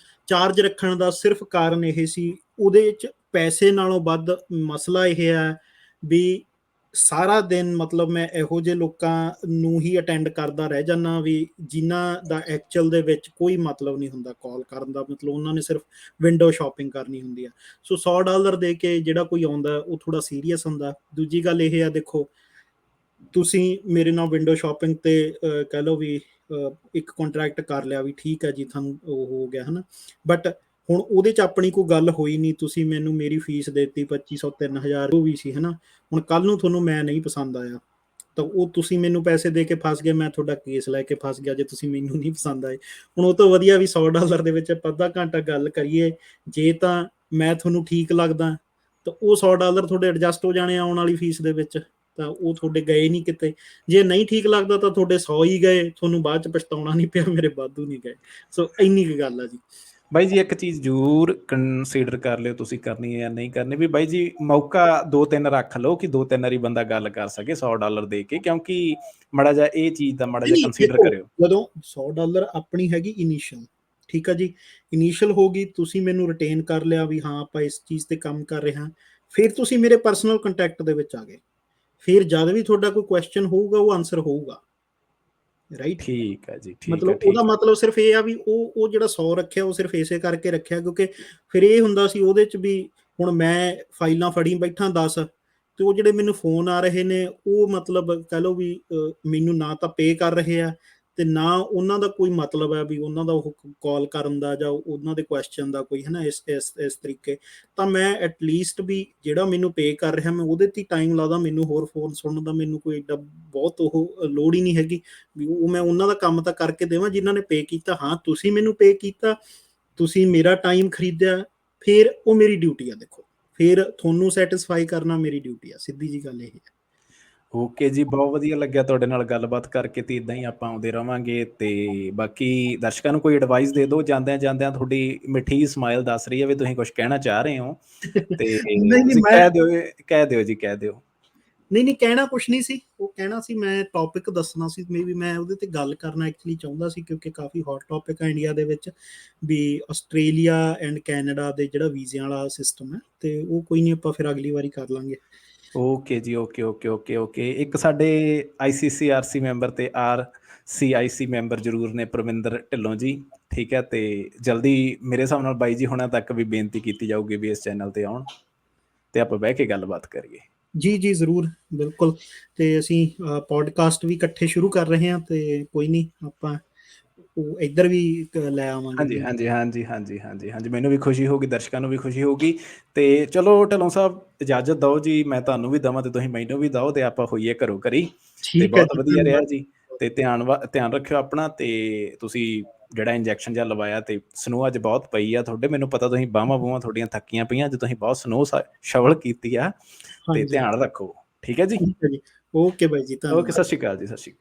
S2: ਚਾਰਜ ਰੱਖਣ ਦਾ ਸਿਰਫ ਕਾਰਨ ਇਹ ਸੀ, ਉਹਦੇ 'ਚ ਪੈਸੇ ਨਾਲੋਂ ਵੱਧ ਮਸਲਾ ਇਹ ਹੈ ਵੀ ਸਾਰਾ ਦਿਨ ਮਤਲਬ ਮੈਂ ਇਹੋ ਜਿਹੇ ਲੋਕਾਂ ਨੂੰ ਹੀ ਅਟੈਂਡ ਕਰਦਾ ਰਹਿ ਜਾਂਦਾ ਵੀ ਜਿਨ੍ਹਾਂ ਦਾ ਐਕਚੁਅਲ ਦੇ ਵਿੱਚ ਕੋਈ ਮਤਲਬ ਨਹੀਂ ਹੁੰਦਾ ਕਾਲ ਕਰਨ ਦਾ, ਮਤਲਬ ਉਹਨਾਂ ਨੇ ਸਿਰਫ ਵਿੰਡੋ ਸ਼ਾਪਿੰਗ ਕਰਨੀ ਹੁੰਦੀ ਆ। ਸੋ $100 ਦੇ ਕੇ ਜਿਹੜਾ ਕੋਈ ਆਉਂਦਾ ਉਹ ਥੋੜਾ ਸੀਰੀਅਸ ਹੁੰਦਾ। ਦੂਜੀ ਗੱਲ ਇਹ ਆ, ਦੇਖੋ ਤੁਸੀਂ ਮੇਰੇ ਨਾਲ ਵਿੰਡੋ ਸ਼ਾਪਿੰਗ ਤੇ ਕਹਿ ਲਓ ਵੀ ਇੱਕ ਕੰਟਰੈਕਟ ਕਰ ਲਿਆ ਵੀ ਠੀਕ ਹੈ ਜੀ, ਤੁਹਾਨੂੰ ਉਹ ਹੋ ਗਿਆ ਹੈ ਨਾ, ਬਟ ਹੁਣ ਉਹਦੇ 'ਚ ਆਪਣੀ ਕੋਈ ਗੱਲ ਹੋਈ ਨਹੀਂ। ਤੁਸੀਂ ਮੈਨੂੰ ਮੇਰੀ ਫੀਸ ਦੇ ਦਿੱਤੀ 2500 3000 ਜੋ ਵੀ ਸੀ, ਹੈ ਨਾ। ਹੁਣ ਕੱਲ੍ਹ ਨੂੰ ਤੁਹਾਨੂੰ ਮੈਂ ਨਹੀਂ ਪਸੰਦ ਆਇਆ ਤਾਂ ਉਹ ਤੁਸੀਂ ਮੈਨੂੰ ਪੈਸੇ ਦੇ ਕੇ ਫਸ ਗਏ, ਮੈਂ ਤੁਹਾਡਾ ਕੇਸ ਲੈ ਕੇ ਫਸ ਗਿਆ ਜੇ ਤੁਸੀਂ ਮੈਨੂੰ ਨਹੀਂ ਪਸੰਦ ਆਏ। ਹੁਣ ਉਹ ਤੋਂ ਵਧੀਆ ਵੀ $100 ਦੇ ਵਿੱਚ ਆਪਾਂ ਅੱਧਾ ਘੰਟਾ ਗੱਲ ਕਰੀਏ। ਜੇ ਤਾਂ ਮੈਂ ਤੁਹਾਨੂੰ ਠੀਕ ਲੱਗਦਾ ਤਾਂ ਉਹ $100 ਤੁਹਾਡੇ ਐਡਜਸਟ ਹੋ ਜਾਣੇ ਆਉਣ ਵਾਲੀ ਫੀਸ ਦੇ ਵਿੱਚ, ਤਾਂ ਉਹ ਤੁਹਾਡੇ ਗਏ ਨਹੀਂ ਕਿਤੇ। ਜੇ ਨਹੀਂ ਠੀਕ ਲੱਗਦਾ ਤਾਂ ਤੁਹਾਡੇ 100 ਹੀ ਗਏ, ਤੁਹਾਨੂੰ ਬਾਅਦ 'ਚ ਪਛਤਾਉਣਾ ਨਹੀਂ ਪਿਆ ਮੇਰੇ ਵਾਧੂ ਨਹੀਂ ਗਏ। ਸੋ ਇੰਨੀ ਕੁ ਗੱਲ ਆ ਜੀ।
S1: ਬਾਈ ਜੀ ਇੱਕ ਚੀਜ਼ ਜ਼ਰੂਰ ਕੰਸੀਡਰ ਕਰ ਲਿਓ, ਤੁਸੀਂ ਕਰਨੀ ਹੈ ਜਾਂ ਨਹੀਂ ਕਰਨੀ, ਵੀ ਬਾਈ ਜੀ ਮੌਕਾ 2-3 ਰੱਖ ਲਓ ਕਿ 2-3 ਵਾਰੀ ਬੰਦਾ ਗੱਲ ਕਰ ਸਕੇ $100 ਦੇ ਕੇ, ਕਿਉਂਕਿ ਮਾੜਾ ਜਿਹਾ ਇਹ ਚੀਜ਼ ਦਾ ਮਾੜਾ ਜਿਹਾ
S2: ਨਹੀਂ
S1: ਕੰਸੀਡਰ
S2: ਦੇਖੋ,
S1: ਕਰਿਓ।
S2: ਜਦੋਂ $100 ਆਪਣੀ ਹੈਗੀ ਇਨੀਸ਼ੀਅਲ, ਠੀਕ ਆ ਜੀ, ਇਨੀਸ਼ੀਅਲ ਹੋ ਗਈ, ਤੁਸੀਂ ਮੈਨੂੰ ਰਿਟੇਨ ਕਰ ਲਿਆ ਵੀ ਹਾਂ ਆਪਾਂ ਇਸ ਚੀਜ਼ ਤੇ ਕੰਮ ਕਰ ਰਹੇ ਹਾਂ, ਫਿਰ ਤੁਸੀਂ ਮੇਰੇ ਪਰਸਨਲ ਕੰਟੈਕਟ ਦੇ ਵਿੱਚ ਆ ਗਏ, ਫਿਰ ਜਦ ਵੀ ਤੁਹਾਡਾ ਕੋਈ ਕੁਐਸਚਨ ਹੋਊਗਾ ਉਹ ਆਨਸਰ ਹੋਊਗਾ, ਰਾਈਟ।
S1: ਠੀਕ ਹੈ ਜੀ, ਠੀਕ ਹੈ,
S2: ਮਤਲਬ ਉਹਦਾ
S1: ਠੀਕ ਹੈ।
S2: ਮਤਲਬ ਸਿਰਫ ਇਹ ਆ ਵੀ ਉਹ ਜਿਹੜਾ 100 ਰੱਖਿਆ ਉਹ ਸਿਰਫ ਇਸੇ ਕਰਕੇ ਰੱਖਿਆ ਕਿਉਂਕਿ ਫਿਰ ਇਹ ਹੁੰਦਾ ਸੀ ਉਹਦੇ 'ਚ ਵੀ ਹੁਣ ਮੈਂ ਫਾਈਲਾਂ ਫੜੀ ਬੈਠਾ 10 ਤੇ ਉਹ ਜਿਹੜੇ ਮੈਨੂੰ ਫੋਨ ਆ ਰਹੇ ਨੇ ਉਹ ਮਤਲਬ ਕਹਿ ਲਓ ਵੀ ਮੈਨੂੰ ਨਾ ਤਾਂ ਪੇ ਕਰ ਰਹੇ ਆ ਤੇ ਨਾ ਉਹਨਾਂ ਦਾ ਕੋਈ ਮਤਲਬ ਹੈ ਵੀ ਉਹਨਾਂ ਦਾ ਉਹ ਕਾਲ ਕਰਨ ਦਾ ਜਾਂ ਉਹਨਾਂ ਦੇ ਕੁਐਸਚਨ ਦਾ ਕੋਈ ਹੈ ਨਾ ਇਸ ਤਰੀਕੇ। ਤਾਂ ਮੈਂ ਐਟਲੀਸਟ ਵੀ ਜਿਹੜਾ ਮੈਨੂੰ ਪੇ ਕਰ ਰਿਹਾ ਮੈਂ ਉਹਦੇ 'ਤੇ ਟਾਈਮ ਲਾਦਾ, ਮੈਨੂੰ ਹੋਰ ਫੋਨ ਸੁਣਨ ਦਾ ਮੈਨੂੰ ਕੋਈ ਏਡਾ ਬਹੁਤ ਉਹ ਲੋੜ ਹੀ ਨਹੀਂ ਹੈਗੀ ਵੀ ਉਹ ਮੈਂ ਉਹਨਾਂ ਦਾ ਕੰਮ ਤਾਂ ਕਰਕੇ ਦੇਵਾਂ ਜਿਨ੍ਹਾਂ ਨੇ ਪੇ ਕੀਤਾ। ਹਾਂ ਤੁਸੀਂ ਮੈਨੂੰ ਪੇ ਕੀਤਾ, ਤੁਸੀਂ ਮੇਰਾ ਟਾਈਮ ਖਰੀਦਿਆ, ਫਿਰ ਉਹ ਮੇਰੀ ਡਿਊਟੀ ਆ। ਦੇਖੋ ਫਿਰ ਤੁਹਾਨੂੰ ਸੈਟਿਸਫਾਈ ਕਰਨਾ ਮੇਰੀ ਡਿਊਟੀ ਆ, ਸਿੱਧੀ ਜੀ ਗੱਲ ਇਹ ਹੈ।
S1: ਓਕੇ ਜੀ, ਬਹੁਤ ਵਧੀਆ ਲੱਗਿਆ ਤੁਹਾਡੇ ਨਾਲ ਗੱਲਬਾਤ ਕਰਕੇ, ਤੇ ਇਦਾਂ ਹੀ ਆਪਾਂ ਆਉਂਦੇ ਰਵਾਂਗੇ। ਤੇ ਬਾਕੀ ਦਰਸ਼ਕਾਂ ਨੂੰ ਕੋਈ ਐਡਵਾਈਸ ਦੇ ਦਿਓ ਜਾਂਦਿਆਂ ਜਾਂਦਿਆਂ, ਤੁਹਾਡੀ ਮਿੱਠੀ ਸਮਾਈਲ ਦੱਸ ਰਹੀ ਹੈ ਵੀ ਤੁਸੀਂ ਕੁਝ ਕਹਿਣਾ ਚਾਹ ਰਹੇ ਹੋ, ਤੇ
S2: ਨਹੀਂ ਨਹੀਂ
S1: ਤੁਸੀਂ
S2: ਮੈਂ
S1: ਕਹਿ ਦਿਓ ਜੀ, ਕਹਿ ਦਿਓ।
S2: ਨਹੀਂ ਕਹਿਣਾ ਕੁਛ ਨਹੀਂ ਸੀ, ਉਹ ਕਹਿਣਾ ਸੀ ਮੈਂ ਟੌਪਿਕ ਦੱਸਣਾ ਸੀ, ਮੇਬੀ ਮੈਂ ਉਹਦੇ ਤੇ ਗੱਲ ਕਰਨਾ ਐਕਚੁਅਲੀ ਚਾਹੁੰਦਾ ਸੀ ਕਿਉਂਕਿ ਕਾਫੀ ਹੌਟ ਟੌਪਿਕ ਆ ਇੰਡੀਆ ਦੇ ਵਿੱਚ ਵੀ ਆਸਟ੍ਰੇਲੀਆ ਐਂਡ ਕੈਨੇਡਾ ਦੇ ਜਿਹੜਾ ਵੀਜ਼ਿਆਂ ਵਾਲਾ ਸਿਸਟਮ ਹੈ, ਤੇ ਉਹ ਕੋਈ ਨਹੀਂ ਆਪਾਂ ਫਿਰ ਅਗਲੀ ਵਾਰੀ ਕਰ ਲਾਂਗੇ।
S1: ਓਕੇ ਜੀ, ਓਕੇ ਓਕੇ ਓਕੇ ਓਕੇ। ਇੱਕ ਸਾਡੇ ICCRC ਮੈਂਬਰ ਤੇ RCIC ਮੈਂਬਰ ਜ਼ਰੂਰ ਨੇ, ਪਰਵਿੰਦਰ ਢਿੱਲੋਂ ਜੀ, ਠੀਕ ਹੈ। ਤੇ ਜਲਦੀ ਮੇਰੇ ਹਿਸਾਬ ਨਾਲ ਬਾਈ ਜੀ ਹੁਣਾਂ ਤੱਕ ਵੀ ਬੇਨਤੀ ਕੀਤੀ ਜਾਊਗੀ ਵੀ ਇਸ ਚੈਨਲ ਤੇ ਆਉਣ ਤੇ ਆਪਾਂ ਬਹਿ ਕੇ ਗੱਲਬਾਤ ਕਰੀਏ।
S2: ਜੀ ਜੀ ਜ਼ਰੂਰ, ਬਿਲਕੁਲ। ਤੇ ਅਸੀਂ ਪੋਡਕਾਸਟ ਵੀ ਇਕੱਠੇ ਸ਼ੁਰੂ ਕਰ ਰਹੇ ਹਾਂ, ਤੇ ਕੋਈ ਨਹੀਂ ਆਪਾਂ ਉਹ ਇੱਧਰ ਵੀ ਲੈ ਆਵਾਂਗੇ
S1: ਹਾਂਜੀ
S2: ਉਹਨੂੰ।
S1: ਹਾਂਜੀ ਹਾਂਜੀ ਹਾਂਜੀ ਹਾਂਜੀ ਹਾਂਜੀ, ਮੈਨੂੰ ਵੀ ਖੁਸ਼ੀ ਹੋਊਗੀ, ਦਰਸ਼ਕਾਂ ਨੂੰ ਵੀ ਖੁਸ਼ੀ ਹੋਊਗੀ। ਤੇ ਚਲੋ ਢਿੱਲੋਂ ਸਾਹਿਬ ਇਜਾਜ਼ਤ ਦਿਓ ਜੀ, ਮੈਂ ਤੁਹਾਨੂੰ ਵੀ ਦੇਵਾਂ ਤੇ ਤੁਸੀਂ ਮੈਨੂੰ ਵੀ ਦਿਓ, ਤੇ ਆਪਾਂ ਹੋਈਏ ਘਰੋਂ ਘਰੀ। ਤੇ
S2: ਠੀਕ ਹੈ
S1: ਬਹੁਤ
S2: ਜੀ,
S1: ਵਧੀਆ ਰਿਹਾ
S2: ਧੰਨਵਾਦ।
S1: ਜੀ। ਤੇ ਧਿਆਨ ਰੱਖਿਓ ਆਪਣਾ। ਤੇ ਤੁਸੀਂ ਜਿਹੜਾ ਇੰਜੈਕਸ਼ਨ ਜਿਹਾ ਲਵਾਇਆ ਤੇ ਸਨੋ ਅੱਜ ਬਹੁਤ ਪਈ ਆ ਤੁਹਾਡੇ, ਮੈਨੂੰ ਪਤਾ ਤੁਸੀਂ ਬਾਹਾਂ ਤੁਹਾਡੀਆਂ ਥੱਕੀਆਂ ਪਈਆਂ ਅੱਜ, ਤੁਸੀਂ ਬਹੁਤ ਸਨੋ ਸ਼ਵਲ ਕੀਤੀ ਆ। ਤੇ
S2: ਹਾਂਜੀ
S1: ਧਿਆਨ ਰੱਖੋ, ਠੀਕ ਹੈ ਜੀ।
S2: ਠੀਕ ਹੈ ਜੀ, ਓਕੇ ਬਾਈ ਜੀ,
S1: ਓਕੇ,
S2: ਧੰਨਵਾਦ।
S1: ਸਤਿ ਸ਼੍ਰੀ ਅਕਾਲ ਜੀ, ਸਤਿ ਸ਼੍ਰੀ ਅਕਾਲ।